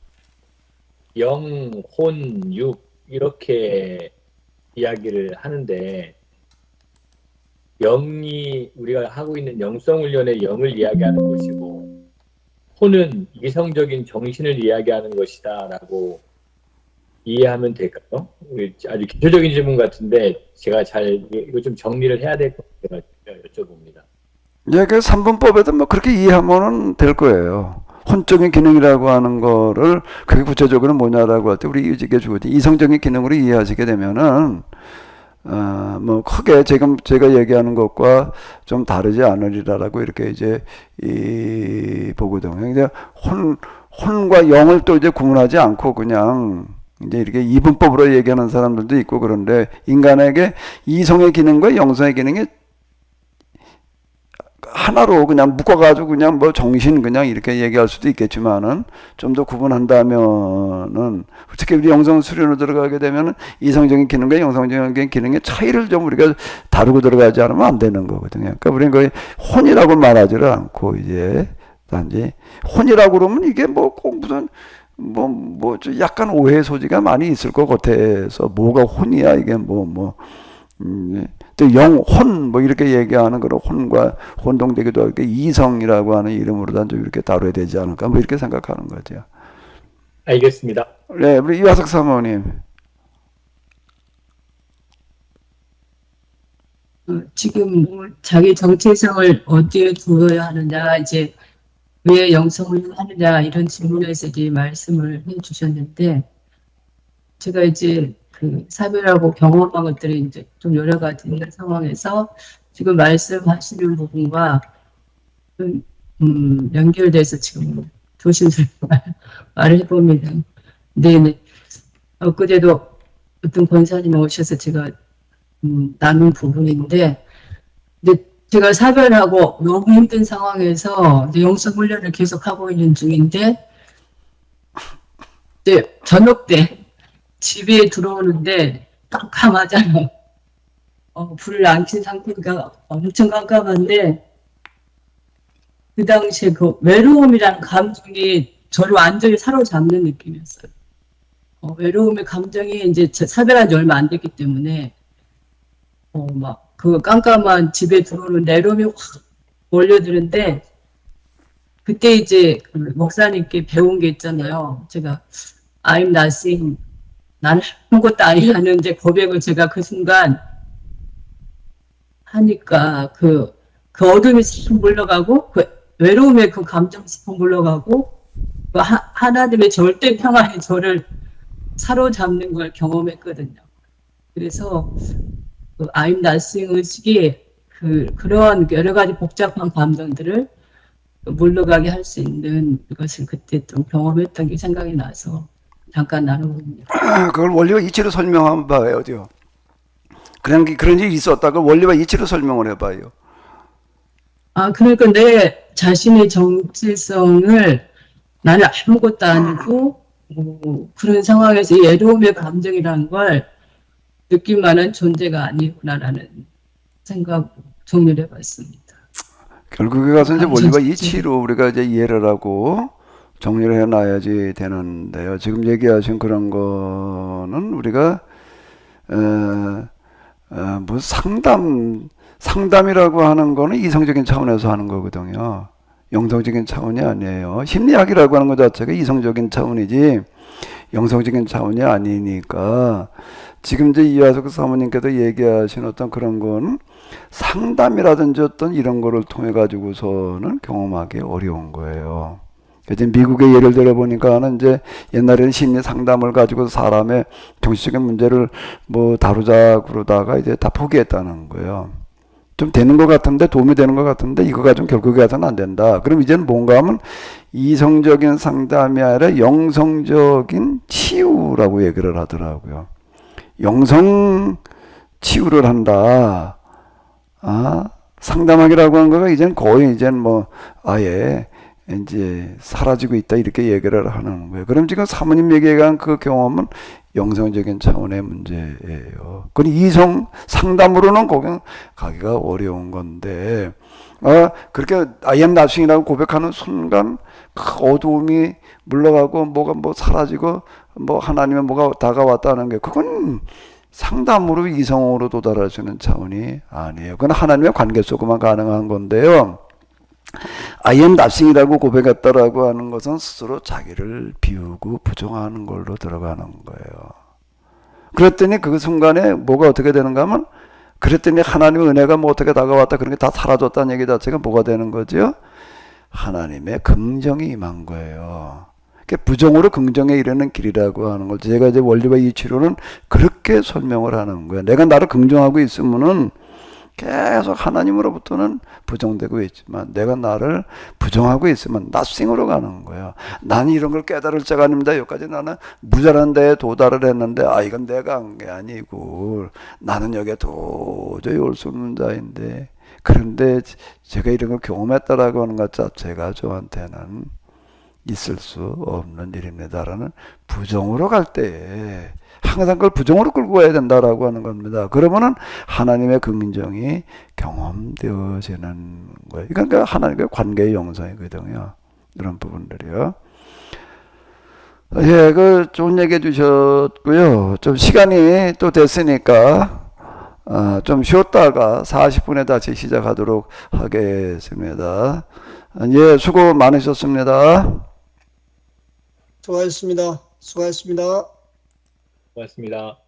영, 혼, 육 이렇게 이야기를 하는데, 영이 우리가 하고 있는 영성 훈련의 영을 이야기하는 것이고, 혼은 이성적인 정신을 이야기하는 것이다라고 이해하면 될까요? 아주 기초적인 질문 같은데 제가 이거 좀 정리를 해야 될 것 같아서 여쭤봅니다. 예, 그 3분법에도 뭐 그렇게 이해하면 될 거예요. 혼적인 기능이라고 하는 거를 그게 구체적으로 뭐냐라고 할 때 우리 이게 주거든. 이성적인 기능으로 이해하시게 되면은 뭐 크게 지금 제가 얘기하는 것과 좀 다르지 않으리라라고 이렇게 이제 보거든요. 이제 혼과 영을 또 이제 구분하지 않고 그냥 이제 이렇게 이분법으로 얘기하는 사람들도 있고 그런데 인간에게 이성의 기능과 영성의 기능이 하나로 그냥 묶어가지고 그냥 뭐 정신 그냥 이렇게 얘기할 수도 있겠지만은 좀 더 구분한다면은 특히 우리 영성 수련으로 들어가게 되면은 이성적인 기능과 영성적인 기능의 차이를 좀 우리가 다루고 들어가지 않으면 안 되는 거거든요. 그러니까 우리는 거의 혼이라고 말하지를 않고 이제 단지 혼이라고 그러면 이게 뭐 꼭 무슨 약간 오해 소지가 많이 있을 것 같아서 뭐가 혼이야 이게 또 영혼 뭐 이렇게 얘기하는 그런 혼과 혼동되기도 하고 이성이라고 하는 이름으로 좀 이렇게 다뤄야 되지 않을까 뭐 이렇게 생각하는 거죠. 알겠습니다. 네, 우리 이화석 사모님. 지금 뭐 자기 정체성을 어디에 두어야 하느냐, 이제 왜 영성을 하느냐 이런 질문에서 이제 말씀을 해주셨는데 제가 이제 그 사별하고 경험한 것들이 이제 좀 여러 가지 있는 상황에서 지금 말씀하시는 부분과 좀, 연결돼서 지금 조심스럽게 말을 해봅니다. 네. 엊그제도 어떤 권사님이 오셔서 제가 나눈 부분인데, 근데 제가 사별하고 너무 힘든 상황에서 영성 훈련을 계속 하고 있는 중인데, 이제 저녁 때 집에 들어오는데 깜깜하잖아요. 불을 안 킨 상태가 엄청 깜깜한데, 그 당시에 그 외로움이라는 감정이 저를 완전히 사로잡는 느낌이었어요. 외로움의 감정이 이제 사별한 지 얼마 안 됐기 때문에, 막 그 깜깜한 집에 들어오는 내로움이 확 몰려드는데, 그때 이제 그 목사님께 배운 게 있잖아요. 제가 I'm nothing, 나는 아무것도 아니라는 이제 고백을 제가 그 순간 하니까 그 어둠이 싹 물러가고 그 외로움의 그 감정이 싹 물러가고 그 하나님의 절대 평안이 저를 사로잡는 걸 경험했거든요. 그래서 그 I'm nothing 의식이 그런 여러 가지 복잡한 감정들을 물러가게 할 수 있는 것을 그때 좀 경험했던 게 생각이 나서 잠깐 나눠봅니다. 그걸 원리와 이치로 설명하면 봐요, 어디요? 그런 일이 있었다. 그걸 원리와 이치로 설명을 해봐요. 그러니까 내 자신의 정체성을 나는 아무것도 아니고 그런 상황에서 이 외로움의 감정이라는 걸 느낄 만한 존재가 아니구나라는 생각 정리를 해봤습니다. 결국에 가서 이제 원리와 이치로 우리가 이제 이해를 하고 정리를 해놔야지 되는데요. 지금 얘기하신 그런 거는 우리가 뭐 상담이라고 하는 거는 이성적인 차원에서 하는 거거든요. 영성적인 차원이 아니에요. 심리학이라고 하는 것 자체가 이성적인 차원이지 영성적인 차원이 아니니까 지금 이제 이화석 사모님께서 얘기하신 어떤 그런 건 상담이라든지 어떤 이런 거를 통해 가지고서는 경험하기 어려운 거예요. 이제 미국의 예를 들어 보니까는 이제 옛날에는 심리 상담을 가지고 사람의 정신적인 문제를 뭐 다루자 그러다가 이제 다 포기했다는 거예요. 좀 되는 것 같은데 도움이 되는 것 같은데 이거 가지고 결국에 가서는 안 된다. 그럼 이제는 뭔가 하면 이성적인 상담이 아니라 영성적인 치유라고 얘기를 하더라고요. 영성 치유를 한다. 상담하기라고 하는 거가 이제는 거의 이제는 뭐 아예 이제 사라지고 있다 이렇게 얘기를 하는 거예요. 그럼 지금 사모님 얘기한 그 경험은 영성적인 차원의 문제예요. 그건 이성 상담으로는 거기 가기가 어려운 건데, 그렇게 I am nothing이라고 고백하는 순간 그 어두움이 물러가고 뭐가 뭐 사라지고 뭐 하나님의 뭐가 다가왔다는 게 그건 상담으로 이성으로 도달할 수 있는 차원이 아니에요. 그건 하나님의 관계 속에만 가능한 건데요. I am nothing이라고 고백했다라고 하는 것은 스스로 자기를 비우고 부정하는 걸로 들어가는 거예요. 그랬더니 그 순간에 뭐가 어떻게 되는가 하면 그랬더니 하나님의 은혜가 뭐 어떻게 다가왔다 그런 게 다 사라졌다는 얘기 자체가 뭐가 되는 거죠? 하나님의 긍정이 임한 거예요. 부정으로 긍정에 이르는 길이라고 하는 걸 제가 이제 원리와 이치로는 그렇게 설명을 하는 거예요. 내가 나를 긍정하고 있으면은 계속 하나님으로부터는 부정되고 있지만 내가 나를 부정하고 있으면 nothing으로 가는 거예요. 나는 이런 걸 깨달을 자가 아닙니다. 여기까지 나는 무자란 데에 도달을 했는데 이건 내가 한 게 아니고 나는 여기에 도저히 올 수 없는 자인데, 그런데 제가 이런 걸 경험했다라고 하는 것 자체가 저한테는 있을 수 없는 일입니다라는 부정으로 갈 때에 항상 그걸 부정으로 끌고 가야 된다라고 하는 겁니다. 그러면은 하나님의 긍정이 경험되어지는 거예요. 그러니까 하나님과의 관계의 영성이거든요. 이런 부분들이요. 예, 좋은 얘기 해주셨고요. 좀 시간이 또 됐으니까 좀 쉬었다가 40분에 다시 시작하도록 하겠습니다. 예, 수고 많으셨습니다. 수고하셨습니다. 수고하셨습니다. 고맙습니다.